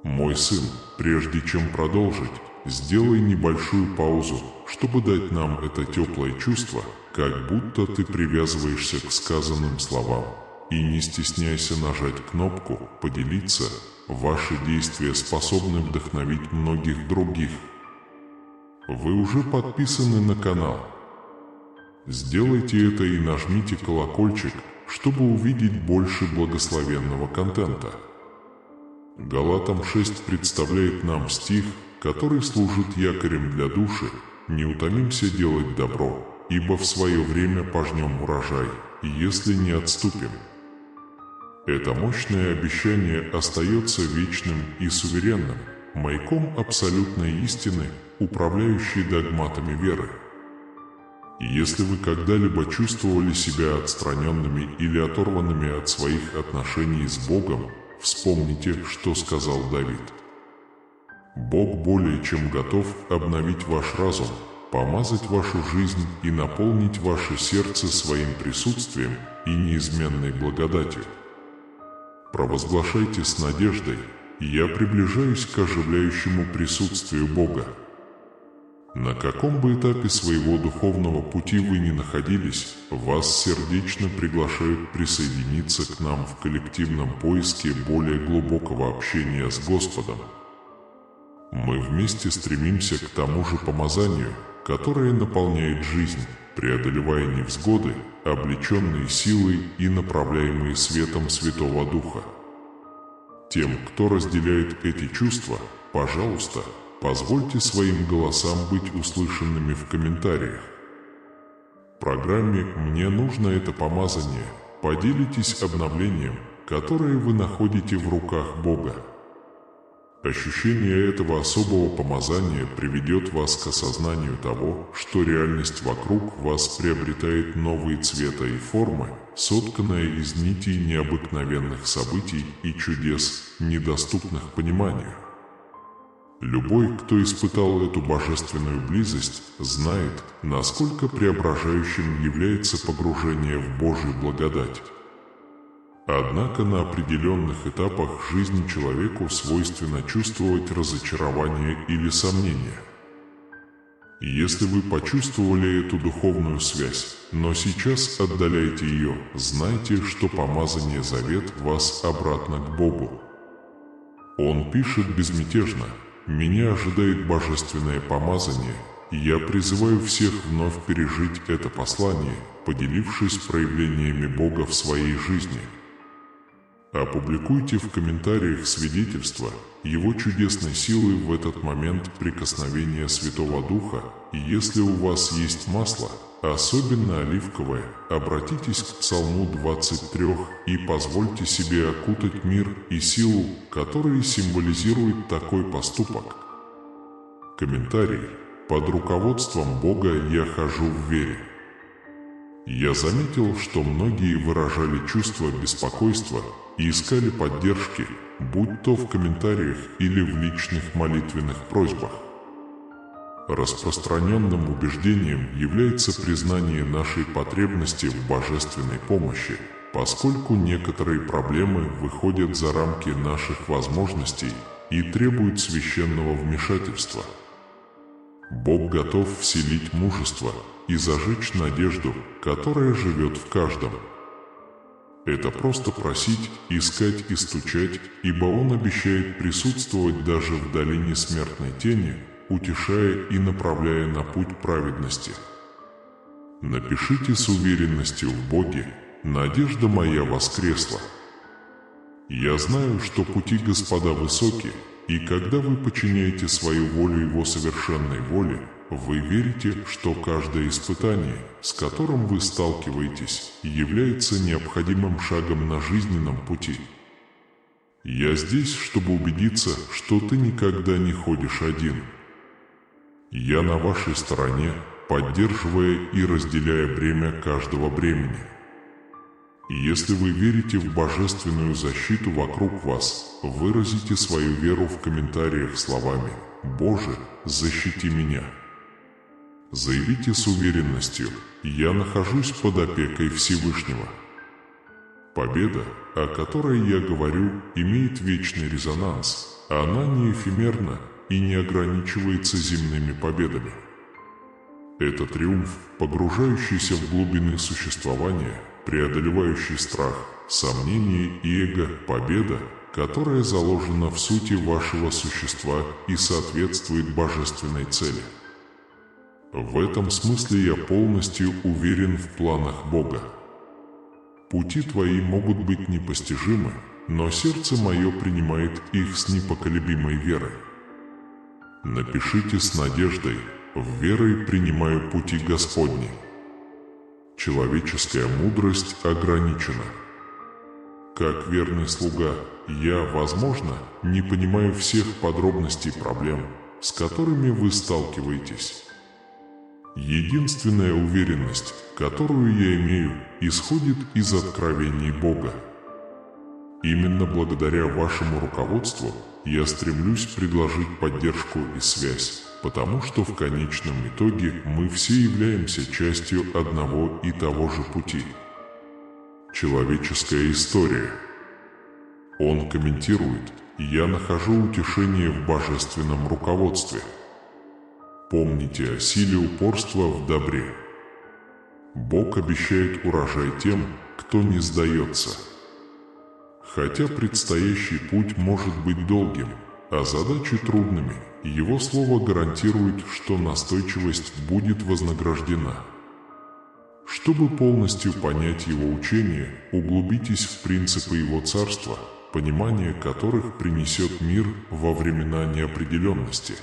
Мой сын, прежде чем продолжить, сделай небольшую паузу, чтобы дать нам это теплое чувство, как будто ты привязываешься к сказанным словам, и не стесняйся нажать кнопку «Поделиться». Ваши действия способны вдохновить многих других. Вы уже подписаны на канал. Сделайте это и нажмите колокольчик, чтобы увидеть больше благословенного контента. Галатам 6 представляет нам стих, который служит якорем для души: «Не утомимся делать добро, ибо в свое время пожнем урожай, если не отступим». Это мощное обещание остается вечным и суверенным, маяком абсолютной истины, управляющей догматами веры. И если вы когда-либо чувствовали себя отстраненными или оторванными от своих отношений с Богом, вспомните, что сказал Давид. Бог более чем готов обновить ваш разум, помазать вашу жизнь и наполнить ваше сердце своим присутствием и неизменной благодатью. Провозглашайте с надеждой: «Я приближаюсь к оживляющему присутствию Бога». На каком бы этапе своего духовного пути вы ни находились, вас сердечно приглашают присоединиться к нам в коллективном поиске более глубокого общения с Господом. Мы вместе стремимся к тому же помазанию, которое наполняет жизнь, преодолевая невзгоды, облеченные силой и направляемые светом Святого Духа. Тем, кто разделяет эти чувства, пожалуйста, позвольте своим голосам быть услышанными в комментариях. В программе «Мне нужно это помазание» поделитесь обновлением, которое вы находите в руках Бога. Ощущение этого особого помазания приведет вас к осознанию того, что реальность вокруг вас приобретает новые цвета и формы, сотканная из нитей необыкновенных событий и чудес, недоступных пониманию. Любой, кто испытал эту божественную близость, знает, насколько преображающим является погружение в Божью благодать. Однако на определенных этапах жизни человеку свойственно чувствовать разочарование или сомнение. Если вы почувствовали эту духовную связь, но сейчас отдаляете ее, знайте, что помазание зовет вас обратно к Богу. Он пишет безмятежно: «Меня ожидает божественное помазание, и я призываю всех вновь пережить это послание, поделившись проявлениями Бога в своей жизни». Опубликуйте в комментариях свидетельства Его чудесной силы в этот момент прикосновения Святого Духа, и если у вас есть масло, особенно оливковое, обратитесь к Псалму 23 и позвольте себе окутать мир и силу, которые символизируют такой поступок. Комментарий. Под руководством Бога я хожу в вере. Я заметил, что многие выражали чувство беспокойства и искали поддержки, будь то в комментариях или в личных молитвенных просьбах. Распространенным убеждением является признание нашей потребности в божественной помощи, поскольку некоторые проблемы выходят за рамки наших возможностей и требуют священного вмешательства. Бог готов вселить мужество и зажечь надежду, которая живет в каждом. Это просто просить, искать и стучать, ибо Он обещает присутствовать даже в долине смертной тени, утешая и направляя на путь праведности. Напишите с уверенностью в Боге: «Надежда моя воскресла». Я знаю, что пути Господа высоки, и когда вы подчиняете свою волю Его совершенной воле, вы верите, что каждое испытание, с которым вы сталкиваетесь, является необходимым шагом на жизненном пути. Я здесь, чтобы убедиться, что ты никогда не ходишь один. Я на вашей стороне, поддерживая и разделяя бремя каждого бремени. И если вы верите в божественную защиту вокруг вас, выразите свою веру в комментариях словами: «Боже, защити меня». Заявите с уверенностью: «Я нахожусь под опекой Всевышнего». Победа, о которой я говорю, имеет вечный резонанс. Она не эфемерна и не ограничивается земными победами. Это триумф, погружающийся в глубины существования, преодолевающий страх, сомнение и эго, победа, которая заложена в сути вашего существа и соответствует божественной цели. В этом смысле я полностью уверен в планах Бога. Пути твои могут быть непостижимы, но сердце мое принимает их с непоколебимой верой. Напишите с надеждой: «В верой принимаю пути Господни». Человеческая мудрость ограничена. Как верный слуга, я, возможно, не понимаю всех подробностей проблем, с которыми вы сталкиваетесь. Единственная уверенность, которую я имею, исходит из откровений Бога. Именно благодаря вашему руководству я стремлюсь предложить поддержку и связь, потому что в конечном итоге мы все являемся частью одного и того же пути. Человеческая история. Он комментирует: «Я нахожу утешение в божественном руководстве». Помните о силе упорства в добре. Бог обещает урожай тем, кто не сдается. Хотя предстоящий путь может быть долгим, а задачи трудными, Его слово гарантирует, что настойчивость будет вознаграждена. Чтобы полностью понять Его учение, углубитесь в принципы Его царства, понимание которых принесет мир во времена неопределенности.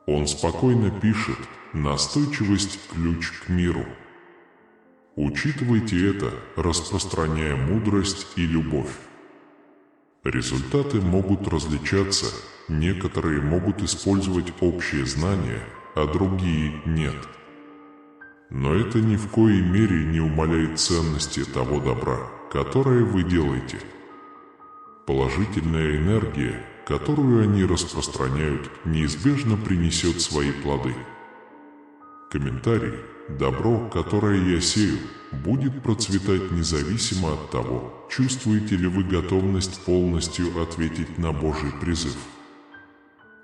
Он спокойно пишет: «Настойчивость – ключ к миру». Учитывайте это, распространяя мудрость и любовь. Результаты могут различаться, некоторые могут использовать общие знания, а другие – нет. Но это ни в коей мере не умаляет ценности того добра, которое вы делаете. Положительная энергия, которую они распространяют, неизбежно принесет свои плоды. Комментарий: «Добро, которое я сею, будет процветать независимо от того, чувствуете ли вы готовность полностью ответить на Божий призыв.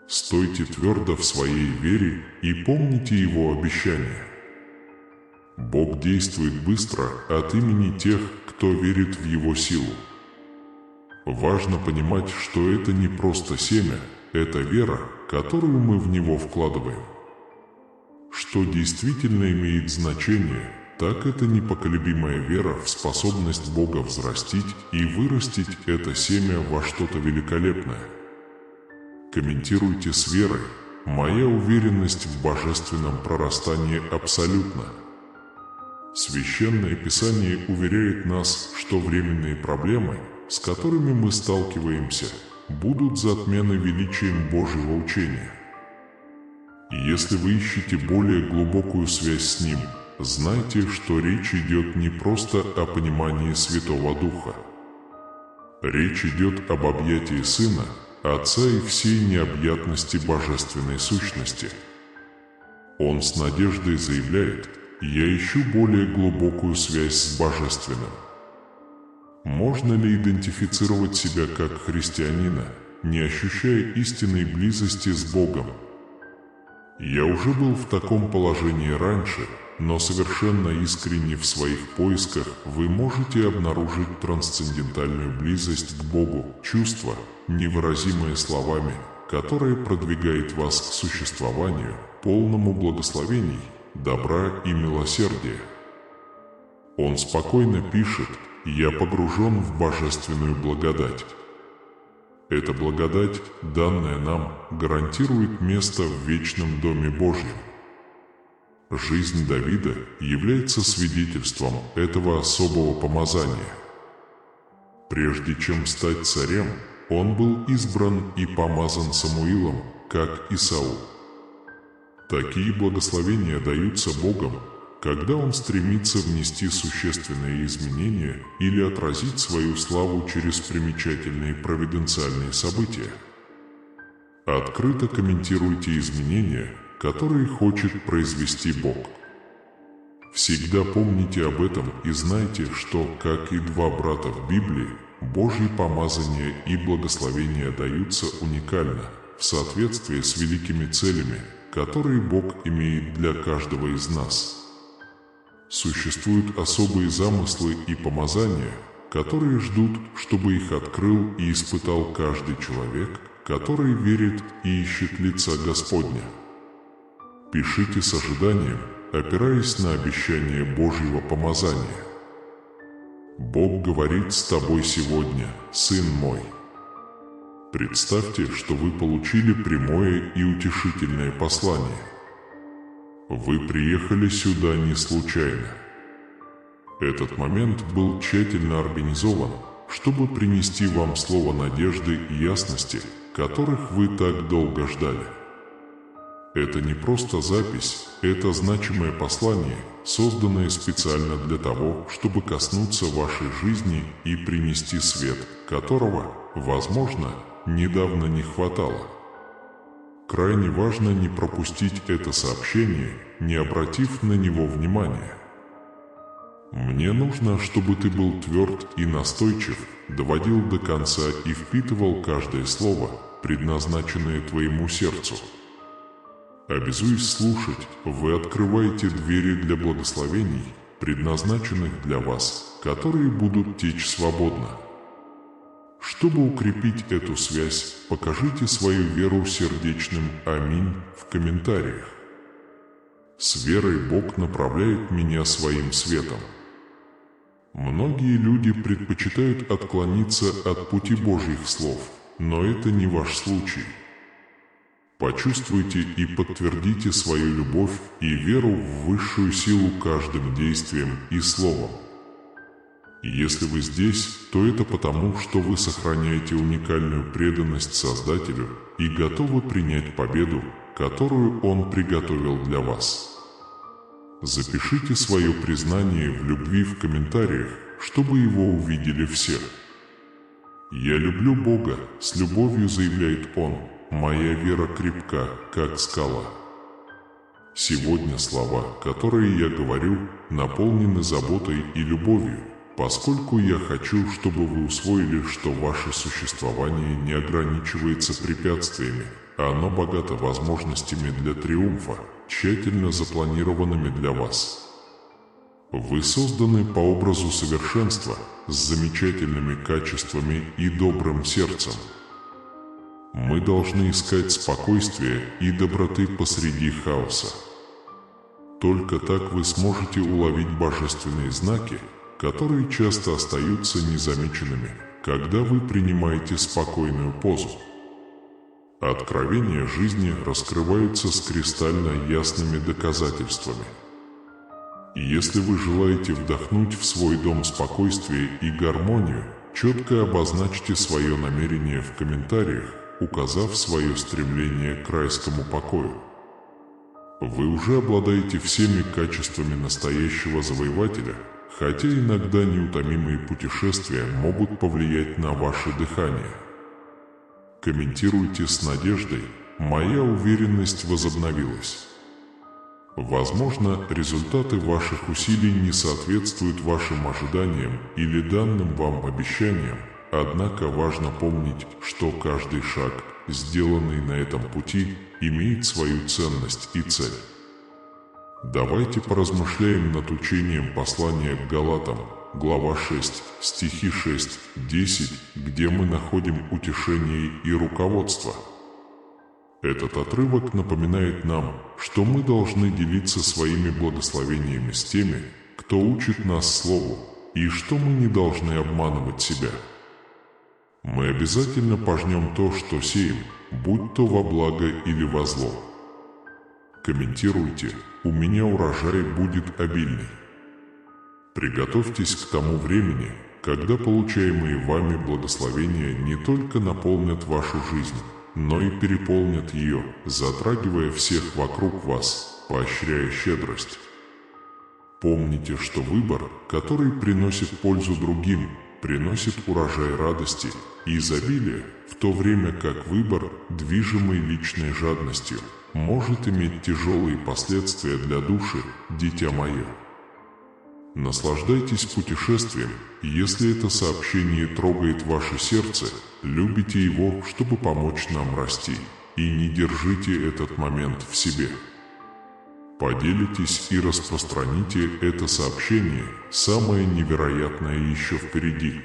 Стойте твердо в своей вере и помните Его обещания. Бог действует быстро от имени тех, кто верит в Его силу. Важно понимать, что это не просто семя, это вера, которую мы в него вкладываем. Что действительно имеет значение, так это непоколебимая вера в способность Бога взрастить и вырастить это семя во что-то великолепное. Комментируйте с верой: «Моя уверенность в божественном прорастании абсолютна». Священное Писание уверяет нас, что временные проблемы, с которыми мы сталкиваемся, будут затмены величием Божьего учения. И если вы ищете более глубокую связь с Ним, знайте, что речь идет не просто о понимании Святого Духа. Речь идет об объятии Сына, Отца и всей необъятности божественной сущности. Он с надеждой заявляет: «Я ищу более глубокую связь с Божественным». Можно ли идентифицировать себя как христианина, не ощущая истинной близости с Богом? Я уже был в таком положении раньше, но совершенно искренне в своих поисках вы можете обнаружить трансцендентальную близость к Богу, чувство, невыразимое словами, которое продвигает вас к существованию, полному благословений, добра и милосердия. Он спокойно пишет: «Я погружен в божественную благодать». Эта благодать, данная нам, гарантирует место в вечном Доме Божьем. Жизнь Давида является свидетельством этого особого помазания. Прежде чем стать царем, он был избран и помазан Самуилом, как и Саул. Такие благословения даются Богом, когда Он стремится внести существенные изменения или отразить свою славу через примечательные провиденциальные события. Открыто комментируйте изменения, которые хочет произвести Бог. Всегда помните об этом и знайте, что, как и два брата в Библии, Божьи помазания и благословения даются уникально, в соответствии с великими целями, которые Бог имеет для каждого из нас. Существуют особые замыслы и помазания, которые ждут, чтобы их открыл и испытал каждый человек, который верит и ищет лица Господня. Пишите с ожиданием, опираясь на обещание Божьего помазания. Бог говорит с тобой сегодня, сын мой. Представьте, что вы получили прямое и утешительное послание. Вы приехали сюда не случайно. Этот момент был тщательно организован, чтобы принести вам слово надежды и ясности, которых вы так долго ждали. Это не просто запись, это значимое послание, созданное специально для того, чтобы коснуться вашей жизни и принести свет, которого, возможно, недавно не хватало. Крайне важно не пропустить это сообщение, не обратив на него внимания. Мне нужно, чтобы ты был тверд и настойчив, доводил до конца и впитывал каждое слово, предназначенное твоему сердцу. Обязуясь слушать, вы открываете двери для благословений, предназначенных для вас, которые будут течь свободно. Чтобы укрепить эту связь, покажите свою веру сердечным «Аминь» в комментариях. С верой Бог направляет меня своим светом. Многие люди предпочитают отклониться от пути Божьих слов, но это не ваш случай. Почувствуйте и подтвердите свою любовь и веру в высшую силу каждым действием и словом. Если вы здесь, то это потому, что вы сохраняете уникальную преданность Создателю и готовы принять победу, которую Он приготовил для вас. Запишите свое признание в любви в комментариях, чтобы его увидели все. «Я люблю Бога», — с любовью заявляет Он, «моя вера крепка, как скала». Сегодня слова, которые я говорю, наполнены заботой и любовью, поскольку я хочу, чтобы вы усвоили, что ваше существование не ограничивается препятствиями, а оно богато возможностями для триумфа, тщательно запланированными для вас. Вы созданы по образу совершенства, с замечательными качествами и добрым сердцем. Мы должны искать спокойствие и доброты посреди хаоса. Только так вы сможете уловить божественные знаки, которые часто остаются незамеченными, когда вы принимаете спокойную позу. Откровения жизни раскрываются с кристально ясными доказательствами. И если вы желаете вдохнуть в свой дом спокойствие и гармонию, четко обозначьте свое намерение в комментариях, указав свое стремление к райскому покою. Вы уже обладаете всеми качествами настоящего завоевателя, хотя иногда неутомимые путешествия могут повлиять на ваше дыхание. Комментируйте с надеждой: «Моя уверенность возобновилась». Возможно, результаты ваших усилий не соответствуют вашим ожиданиям или данным вам обещаниям, однако важно помнить, что каждый шаг, сделанный на этом пути, имеет свою ценность и цель. Давайте поразмышляем над учением послания к Галатам, глава 6, стихи 6-10, где мы находим утешение и руководство. Этот отрывок напоминает нам, что мы должны делиться своими благословениями с теми, кто учит нас Слову, и что мы не должны обманывать себя. Мы обязательно пожнем то, что сеем, будь то во благо или во зло. Комментируйте: «У меня урожай будет обильный». Приготовьтесь к тому времени, когда получаемые вами благословения не только наполнят вашу жизнь, но и переполнят ее, затрагивая всех вокруг вас, поощряя щедрость. Помните, что выбор, который приносит пользу другим, приносит урожай радости и изобилия, в то время как выбор, движимый личной жадностью, может иметь тяжелые последствия для души, дитя мое. Наслаждайтесь путешествием, если это сообщение трогает ваше сердце, любите его, чтобы помочь нам расти, и не держите этот момент в себе. Поделитесь и распространите это сообщение, самое невероятное еще впереди.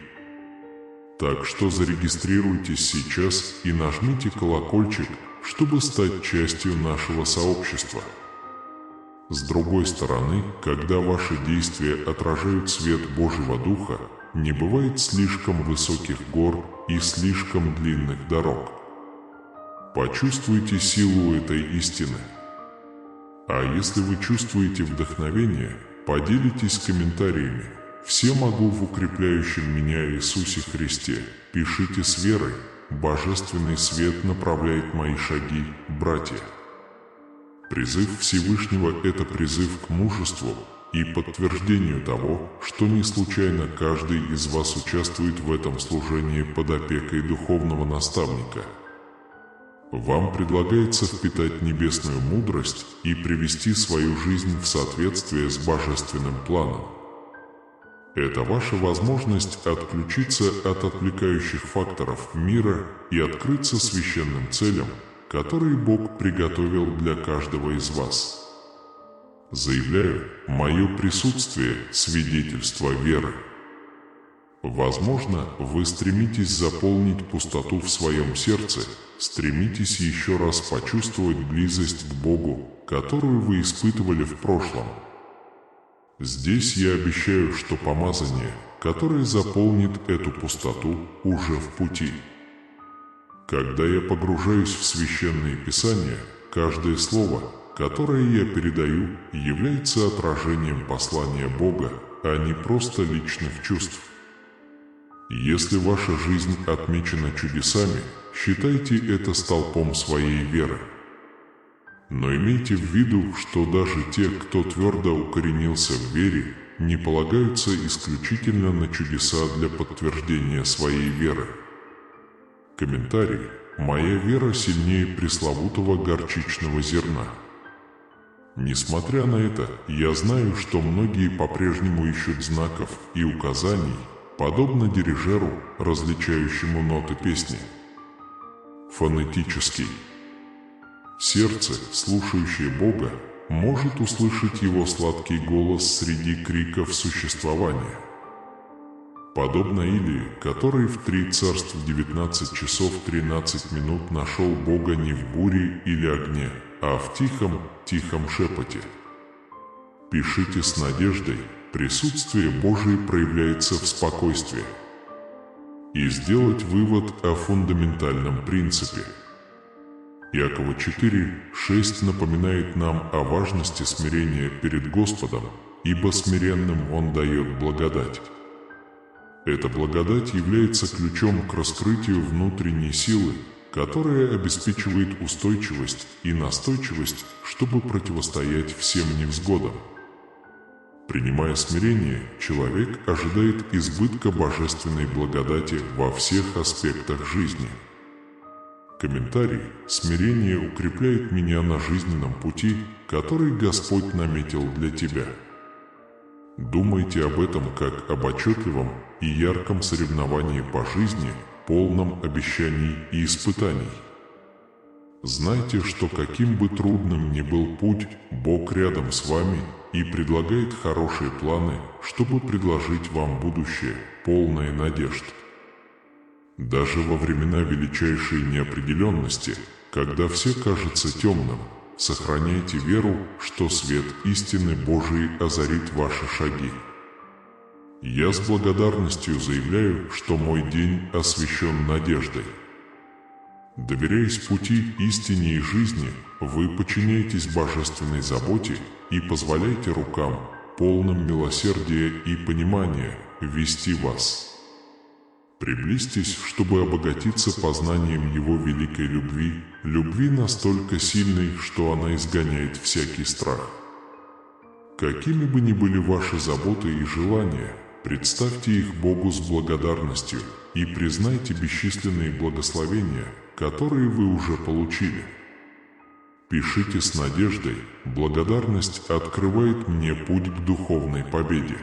Так что зарегистрируйтесь сейчас и нажмите колокольчик, чтобы стать частью нашего сообщества. С другой стороны, когда ваши действия отражают свет Божьего Духа, не бывает слишком высоких гор и слишком длинных дорог. Почувствуйте силу этой истины. А если вы чувствуете вдохновение, поделитесь комментариями. «Все могу в укрепляющем меня Иисусе Христе». Пишите с верой. Божественный свет направляет мои шаги, братья. Призыв Всевышнего – это призыв к мужеству и подтверждению того, что не случайно каждый из вас участвует в этом служении под опекой духовного наставника. Вам предлагается впитать небесную мудрость и привести свою жизнь в соответствие с божественным планом. Это ваша возможность отключиться от отвлекающих факторов мира и открыться священным целям, которые Бог приготовил для каждого из вас. Заявляю, мое присутствие – свидетельство веры. Возможно, вы стремитесь заполнить пустоту в своем сердце, стремитесь еще раз почувствовать близость к Богу, которую вы испытывали в прошлом. Здесь я обещаю, что помазание, которое заполнит эту пустоту, уже в пути. Когда я погружаюсь в священные писания, каждое слово, которое я передаю, является отражением послания Бога, а не просто личных чувств. Если ваша жизнь отмечена чудесами, считайте это столпом своей веры. Но имейте в виду, что даже те, кто твердо укоренился в вере, не полагаются исключительно на чудеса для подтверждения своей веры. Комментарий: «Моя вера сильнее пресловутого горчичного зерна». Несмотря на это, я знаю, что многие по-прежнему ищут знаков и указаний, подобно дирижеру, различающему ноты песни. Фонетический. Сердце, слушающее Бога, может услышать Его сладкий голос среди криков существования. Подобно Илии, который в 3 царств 19 часов 13 минут нашел Бога не в буре или огне, а в тихом шепоте. Пишите с надеждой, присутствие Божие проявляется в спокойствии. И сделать вывод о фундаментальном принципе. Иакова 4:6 напоминает нам о важности смирения перед Господом, ибо смиренным Он дает благодать. Эта благодать является ключом к раскрытию внутренней силы, которая обеспечивает устойчивость и настойчивость, чтобы противостоять всем невзгодам. Принимая смирение, человек ожидает избытка божественной благодати во всех аспектах жизни. Комментарий: смирение укрепляет меня на жизненном пути, который Господь наметил для тебя. Думайте об этом как об отчетливом и ярком соревновании по жизни, полном обещаний и испытаний. Знайте, что каким бы трудным ни был путь, Бог рядом с вами и предлагает хорошие планы, чтобы предложить вам будущее, полное надежд. Даже во времена величайшей неопределенности, когда все кажется темным, сохраняйте веру, что свет истины Божией озарит ваши шаги. Я с благодарностью заявляю, что мой день освящен надеждой. Доверяясь пути, истине и жизни, вы подчиняетесь божественной заботе и позволяете рукам, полным милосердия и понимания, вести вас. Приблизьтесь, чтобы обогатиться познанием Его великой любви настолько сильной, что она изгоняет всякий страх. Какими бы ни были ваши заботы и желания, представьте их Богу с благодарностью и признайте бесчисленные благословения, которые вы уже получили. Пишите с надеждой, благодарность открывает мне путь к духовной победе.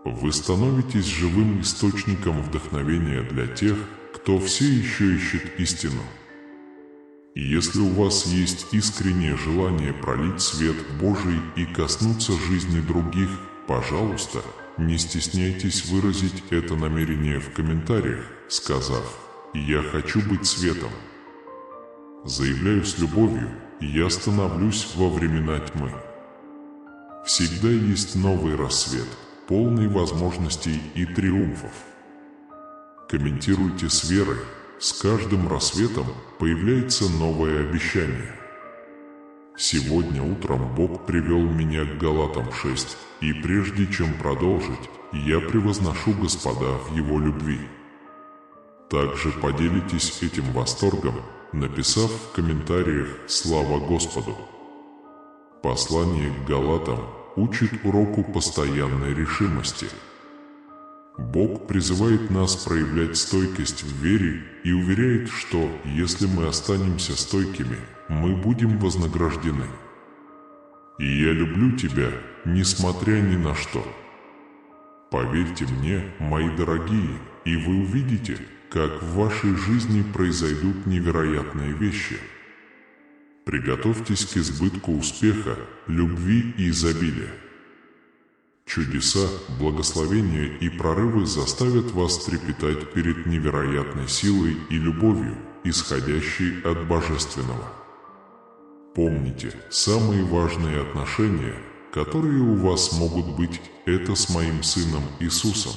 Вы становитесь живым источником вдохновения для тех, кто все еще ищет истину. И если у вас есть искреннее желание пролить свет Божий и коснуться жизни других, пожалуйста, не стесняйтесь выразить это намерение в комментариях, сказав: «Я хочу быть светом». Заявляю с любовью, я становлюсь во времена тьмы. Всегда есть новый рассвет, полный возможностей и триумфов. Комментируйте с верой, с каждым рассветом появляется новое обещание. Сегодня утром Бог привел меня к Галатам 6, и прежде чем продолжить, я превозношу Господа в Его любви. Также поделитесь этим восторгом, написав в комментариях «Слава Господу». Послание к Галатам учит уроку постоянной решимости. Бог призывает нас проявлять стойкость в вере и уверяет, что, если мы останемся стойкими, мы будем вознаграждены. И я люблю тебя, несмотря ни на что. Поверьте мне, мои дорогие, и вы увидите, как в вашей жизни произойдут невероятные вещи. Приготовьтесь к избытку успеха, любви и изобилия. Чудеса, благословения и прорывы заставят вас трепетать перед невероятной силой и любовью, исходящей от Божественного. Помните, самые важные отношения, которые у вас могут быть, это с моим Сыном Иисусом.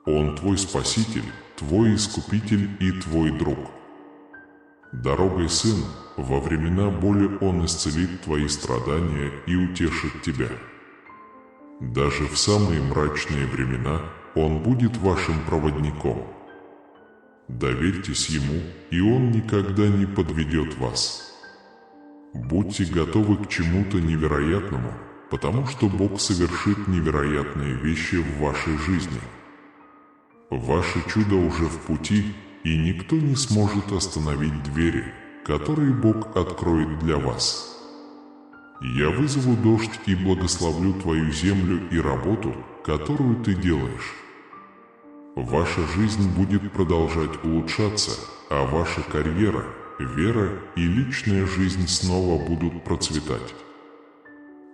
Он твой Спаситель, твой Искупитель и твой друг. Дорогой Сын, во времена боли Он исцелит твои страдания и утешит тебя. Даже в самые мрачные времена Он будет вашим проводником. Доверьтесь Ему, и Он никогда не подведет вас. Будьте готовы к чему-то невероятному, потому что Бог совершит невероятные вещи в вашей жизни. Ваше чудо уже в пути, и никто не сможет остановить двери, которые Бог откроет для вас. Я вызову дождь и благословлю твою землю и работу, которую ты делаешь. Ваша жизнь будет продолжать улучшаться, а ваша карьера, вера и личная жизнь снова будут процветать.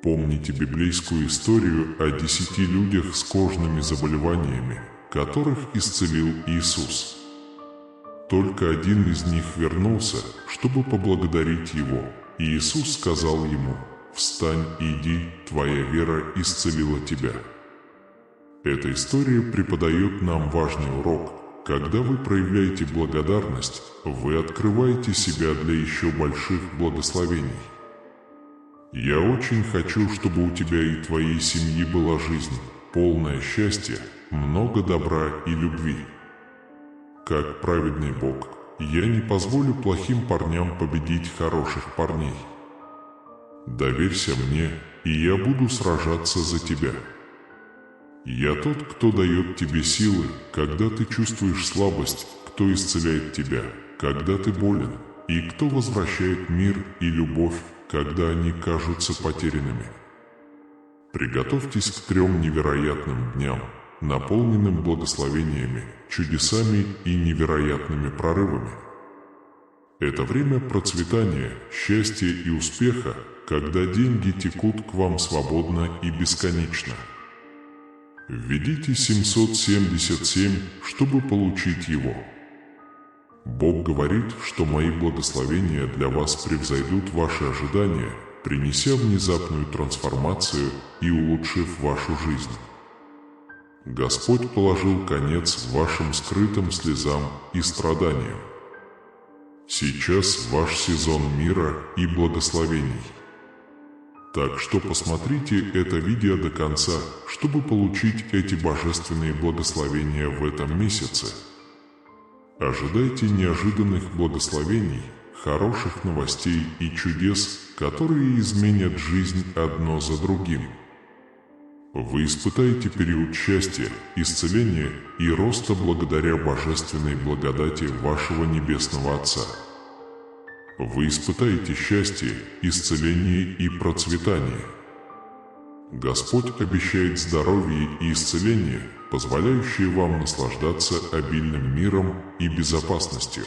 Помните библейскую историю о 10 людях с кожными заболеваниями, которых исцелил Иисус. Только один из них вернулся, чтобы поблагодарить Его, и Иисус сказал ему: «Встань и иди, твоя вера исцелила тебя». Эта история преподает нам важный урок. Когда вы проявляете благодарность, вы открываете себя для еще больших благословений. Я очень хочу, чтобы у тебя и твоей семьи была жизнь, полное счастья, много добра и любви. Как праведный Бог, я не позволю плохим парням победить хороших парней. Доверься мне, и я буду сражаться за тебя. Я тот, кто дает тебе силы, когда ты чувствуешь слабость, кто исцеляет тебя, когда ты болен, и кто возвращает мир и любовь, когда они кажутся потерянными. Приготовьтесь к 3 невероятным дням, наполненным благословениями, чудесами и невероятными прорывами. Это время процветания, счастья и успеха, когда деньги текут к вам свободно и бесконечно. Введите 777, чтобы получить его. Бог говорит, что мои благословения для вас превзойдут ваши ожидания, принеся внезапную трансформацию и улучшив вашу жизнь. Господь положил конец вашим скрытым слезам и страданиям. Сейчас ваш сезон мира и благословений. Так что посмотрите это видео до конца, чтобы получить эти божественные благословения в этом месяце. Ожидайте неожиданных благословений, хороших новостей и чудес, которые изменят жизнь одно за другим. Вы испытаете период счастья, исцеления и роста благодаря божественной благодати вашего Небесного Отца. Вы испытаете счастье, исцеление и процветание. Господь обещает здоровье и исцеление, позволяющие вам наслаждаться обильным миром и безопасностью.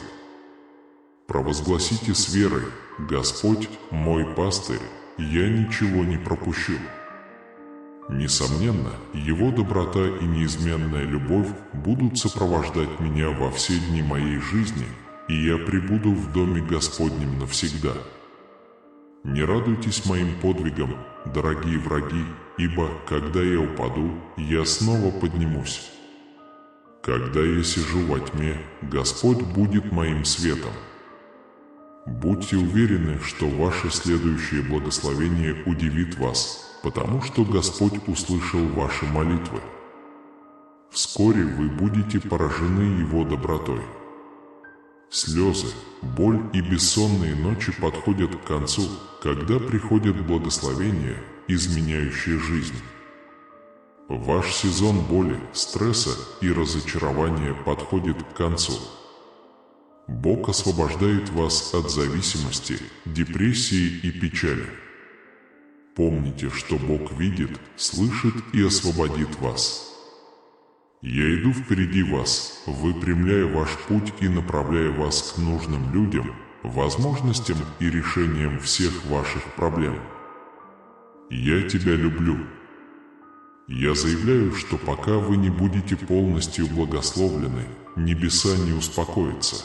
Провозгласите с верой: «Господь мой пастырь, я ничего не пропущу». Несомненно, Его доброта и неизменная любовь будут сопровождать меня во все дни моей жизни, и я пребуду в доме Господнем навсегда. Не радуйтесь моим подвигам, дорогие враги, ибо, когда я упаду, я снова поднимусь. Когда я сижу во тьме, Господь будет моим светом. Будьте уверены, что ваше следующее благословение удивит вас, потому что Господь услышал ваши молитвы. Вскоре вы будете поражены Его добротой. Слезы, боль и бессонные ночи подходят к концу, когда приходят благословения, изменяющие жизнь. Ваш сезон боли, стресса и разочарования подходит к концу. Бог освобождает вас от зависимости, депрессии и печали. Помните, что Бог видит, слышит и освободит вас. Я иду впереди вас, выпрямляя ваш путь и направляя вас к нужным людям, возможностям и решениям всех ваших проблем. Я тебя люблю. Я заявляю, что пока вы не будете полностью благословлены, небеса не успокоятся.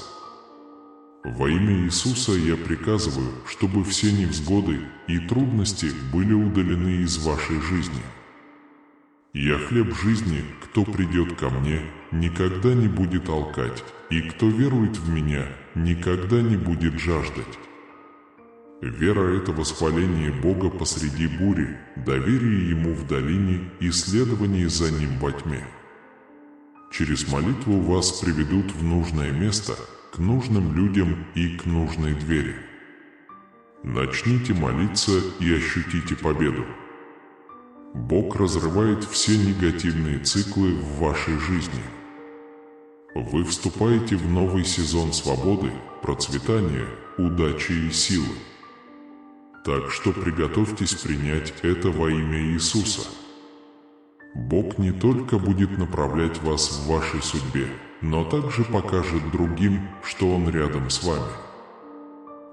Во имя Иисуса я приказываю, чтобы все невзгоды и трудности были удалены из вашей жизни. Я хлеб жизни, кто придет ко мне, никогда не будет алкать, и кто верует в меня, никогда не будет жаждать. Вера — это восхваление Бога посреди бури, доверие Ему в долине и следование за Ним во тьме. Через молитву вас приведут в нужное место, к нужным людям и к нужной двери. Начните молиться и ощутите победу. Бог разрывает все негативные циклы в вашей жизни. Вы вступаете в новый сезон свободы, процветания, удачи и силы. Так что приготовьтесь принять это во имя Иисуса. Бог не только будет направлять вас в вашей судьбе, но также покажет другим, что Он рядом с вами.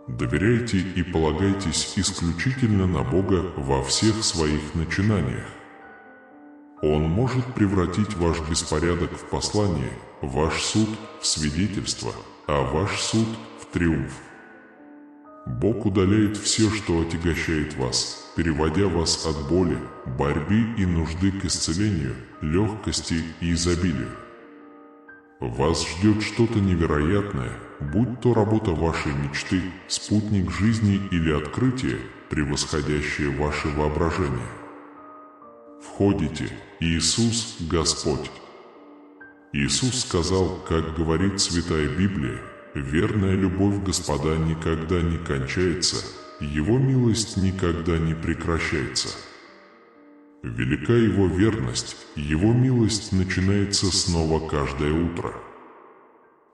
Доверяйте и полагайтесь исключительно на Бога во всех своих начинаниях. Он может превратить ваш беспорядок в послание, ваш суд в свидетельство, а ваш суд в триумф. Бог удаляет все, что отягощает вас, переводя вас от боли, борьбы и нужды к исцелению, легкости и изобилию. Вас ждет что-то невероятное, будь то работа вашей мечты, спутник жизни или открытие, превосходящее ваше воображение. Входите, Иисус – Господь. Иисус сказал, как говорит Святая Библия: «Верная любовь Господа никогда не кончается, Его милость никогда не прекращается». Велика Его верность, Его милость начинается снова каждое утро.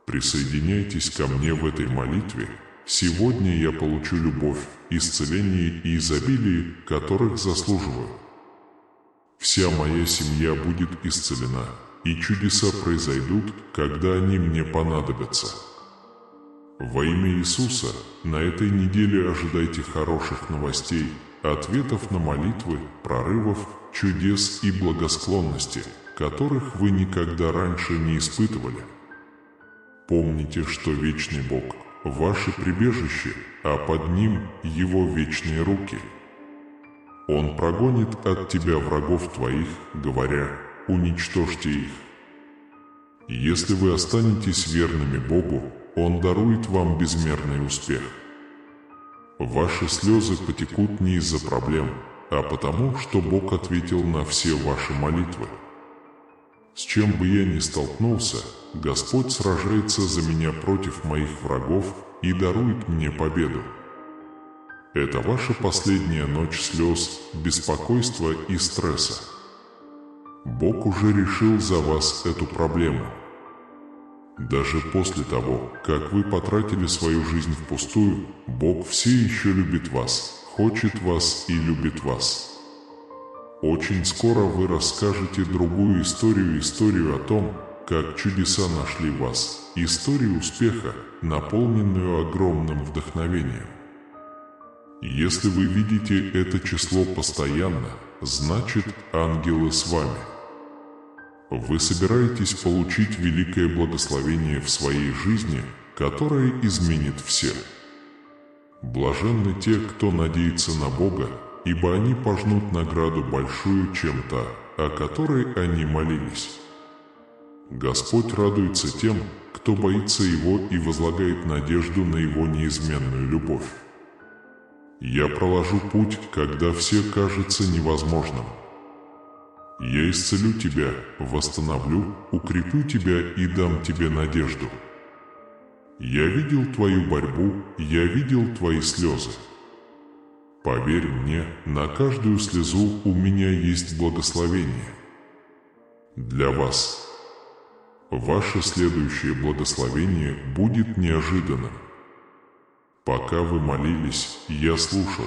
Присоединяйтесь ко мне в этой молитве. Сегодня я получу любовь, исцеление и изобилие, которых заслуживаю. Вся моя семья будет исцелена, и чудеса произойдут, когда они мне понадобятся. Во имя Иисуса на этой неделе ожидайте хороших новостей, ответов на молитвы, прорывов, чудес и благосклонности, которых вы никогда раньше не испытывали. Помните, что вечный Бог – ваше прибежище, а под Ним Его вечные руки. Он прогонит от тебя врагов твоих, говоря: уничтожьте их. Если вы останетесь верными Богу, Он дарует вам безмерный успех. Ваши слезы потекут не из-за проблем, а потому, что Бог ответил на все ваши молитвы. С чем бы я ни столкнулся, Господь сражается за меня против моих врагов и дарует мне победу. Это ваша последняя ночь слез, беспокойства и стресса. Бог уже решил за вас эту проблему. Даже после того, как вы потратили свою жизнь впустую, Бог все еще любит вас, хочет вас и любит вас. Очень скоро вы расскажете другую историю о том, как чудеса нашли вас, историю успеха, наполненную огромным вдохновением. Если вы видите это число постоянно, значит, ангелы с вами. Вы собираетесь получить великое благословение в своей жизни, которое изменит всех. Блаженны те, кто надеется на Бога, ибо они пожнут награду большую, чем та, о которой они молились. Господь радуется тем, кто боится Его и возлагает надежду на Его неизменную любовь. Я проложу путь, когда все кажется невозможным. Я исцелю тебя, восстановлю, укреплю тебя и дам тебе надежду. Я видел твою борьбу, я видел твои слезы. Поверь мне, на каждую слезу у меня есть благословение. Для вас. Ваше следующее благословение будет неожиданным. Пока вы молились, я слушал.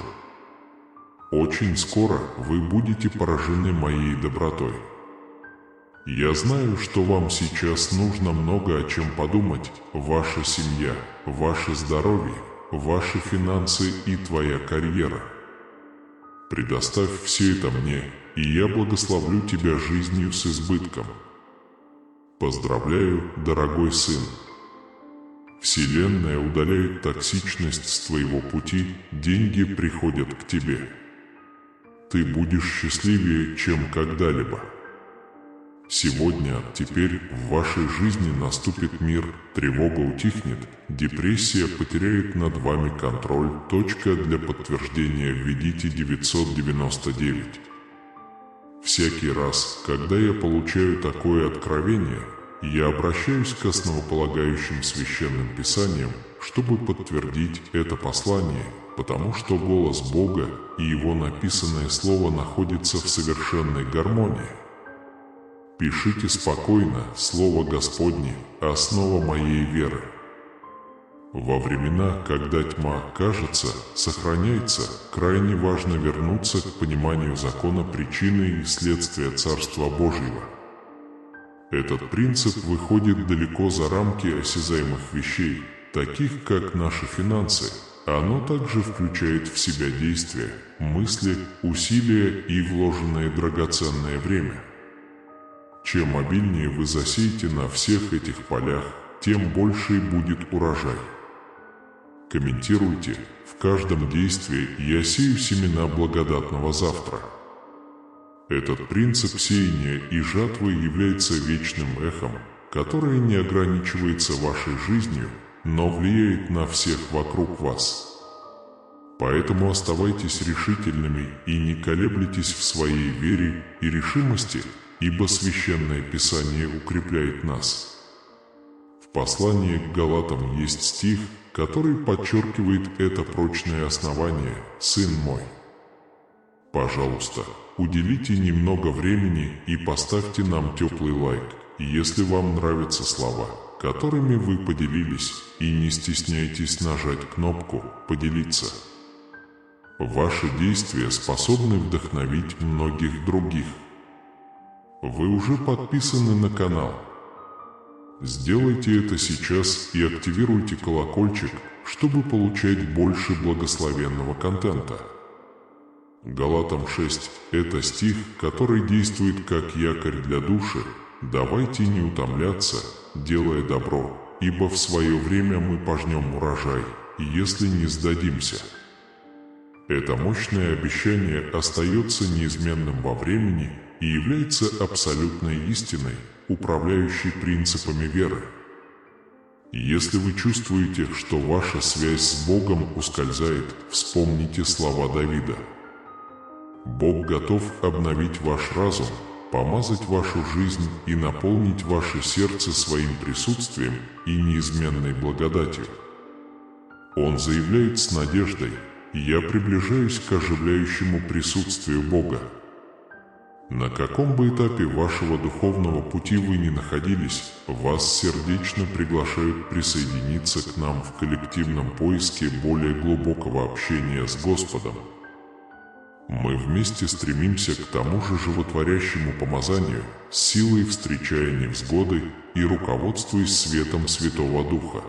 Очень скоро вы будете поражены моей добротой. Я знаю, что вам сейчас нужно много о чем подумать: ваша семья, ваше здоровье, ваши финансы и твоя карьера. Предоставь все это мне, и я благословлю тебя жизнью с избытком. Поздравляю, дорогой сын. Вселенная удаляет токсичность с твоего пути, деньги приходят к тебе. Ты будешь счастливее, чем когда-либо. Сегодня, теперь в вашей жизни наступит мир, тревога утихнет, депрессия потеряет над вами контроль. Точка для подтверждения: введите 999. Всякий раз, когда я получаю такое откровение, я обращаюсь к основополагающим священным писаниям, чтобы подтвердить это послание, потому что голос Бога и Его написанное Слово находятся в совершенной гармонии. Пишите спокойно: Слово Господне – основа моей веры. Во времена, когда тьма, кажется, сохраняется, крайне важно вернуться к пониманию закона причины и следствия Царства Божьего. Этот принцип выходит далеко за рамки осязаемых вещей, таких как наши финансы. Оно также включает в себя действия, мысли, усилия и вложенное драгоценное время. Чем обильнее вы засеете на всех этих полях, тем больше будет урожай. Комментируйте: в каждом действии я сею семена благодатного завтра. Этот принцип сеяния и жатвы является вечным эхом, которое не ограничивается вашей жизнью, но влияет на всех вокруг вас. Поэтому оставайтесь решительными и не колеблетесь в своей вере и решимости, ибо Священное Писание укрепляет нас. В послании к Галатам есть стих, который подчеркивает это прочное основание: «Сын мой». Пожалуйста, уделите немного времени и поставьте нам теплый лайк, если вам нравятся слова, которыми вы поделились, и не стесняйтесь нажать кнопку «Поделиться». Ваши действия способны вдохновить многих других. Вы уже подписаны на канал. Сделайте это сейчас и активируйте колокольчик, чтобы получать больше благословенного контента. Галатам 6 – это стих, который действует как якорь для души. Давайте не утомляться, делая добро, ибо в свое время мы пожнем урожай, если не сдадимся. Это мощное обещание остается неизменным во времени и является абсолютной истиной, управляющей принципами веры. Если вы чувствуете, что ваша связь с Богом ускользает, вспомните слова Давида. Бог готов обновить ваш разум, помазать вашу жизнь и наполнить ваше сердце своим присутствием и неизменной благодатью. Он заявляет с надеждой: «Я приближаюсь к оживляющему присутствию Бога». На каком бы этапе вашего духовного пути вы ни находились, вас сердечно приглашают присоединиться к нам в коллективном поиске более глубокого общения с Господом. Мы вместе стремимся к тому же животворящему помазанию, с силой встречая невзгоды и руководствуясь светом Святого Духа.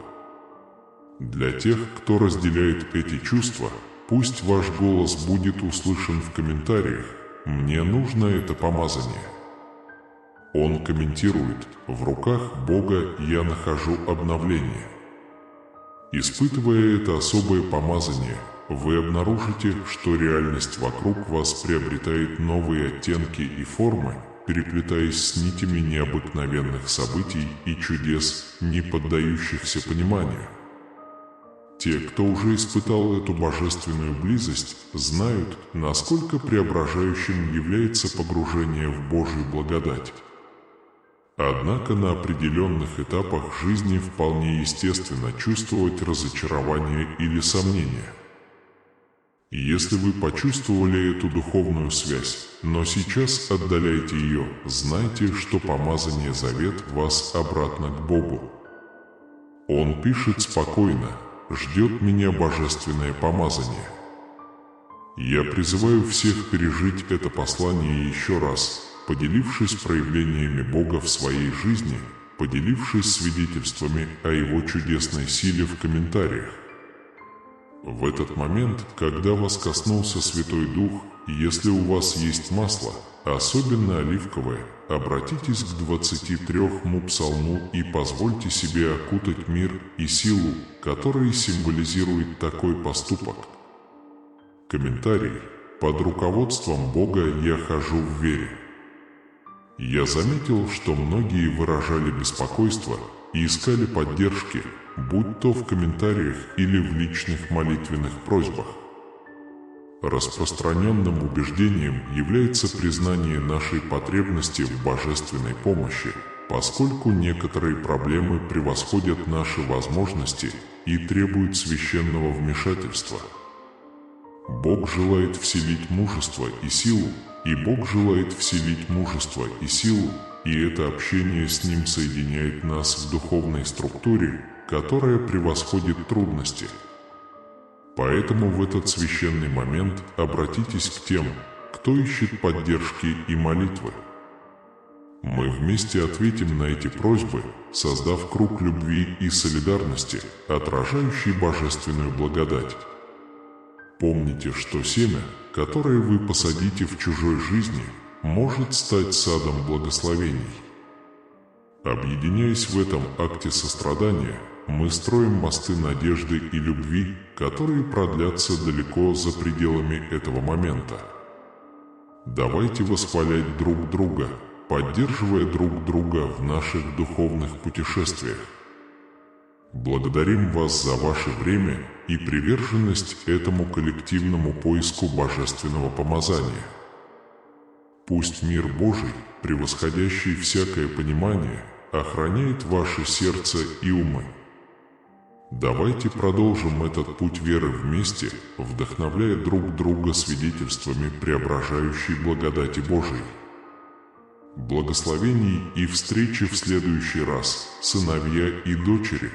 Для тех, кто разделяет эти чувства, пусть ваш голос будет услышан в комментариях: «Мне нужно это помазание». Он комментирует: «В руках Бога я нахожу обновление». Испытывая это особое помазание, вы обнаружите, что реальность вокруг вас приобретает новые оттенки и формы, переплетаясь с нитями необыкновенных событий и чудес, не поддающихся пониманию. Те, кто уже испытал эту божественную близость, знают, насколько преображающим является погружение в Божью благодать. Однако на определенных этапах жизни вполне естественно чувствовать разочарование или сомнение. Если вы почувствовали эту духовную связь, но сейчас отдаляете ее, знайте, что помазание зовет вас обратно к Богу. Он пишет спокойно: «Ждет меня божественное помазание». Я призываю всех пережить это послание еще раз, поделившись проявлениями Бога в своей жизни, поделившись свидетельствами о Его чудесной силе в комментариях. В этот момент, когда вас коснулся Святой Дух, если у вас есть масло, особенно оливковое, обратитесь к 23-му псалму и позвольте себе окутать мир и силу, которые символизирует такой поступок. Комментарий: под руководством Бога я хожу в вере. Я заметил, что многие выражали беспокойство и искали поддержки, будь то в комментариях или в личных молитвенных просьбах. Распространенным убеждением является признание нашей потребности в божественной помощи, поскольку некоторые проблемы превосходят наши возможности и требуют священного вмешательства. Бог желает вселить мужество и силу, и Бог желает вселить мужество и силу, и это общение с Ним соединяет нас в духовной структуре, которая превосходит трудности. Поэтому в этот священный момент обратитесь к тем, кто ищет поддержки и молитвы. Мы вместе ответим на эти просьбы, создав круг любви и солидарности, отражающий божественную благодать. Помните, что семя, которое вы посадите в чужой жизни, может стать садом благословений. Объединяясь в этом акте сострадания, мы строим мосты надежды и любви, которые продлятся далеко за пределами этого момента. Давайте восхвалять друг друга, поддерживая друг друга в наших духовных путешествиях. Благодарим вас за ваше время и приверженность этому коллективному поиску божественного помазания. Пусть мир Божий, превосходящий всякое понимание, охраняет ваше сердце и умы. Давайте продолжим этот путь веры вместе, вдохновляя друг друга свидетельствами преображающей благодати Божией. Благословений и встречи в следующий раз, сыновья и дочери!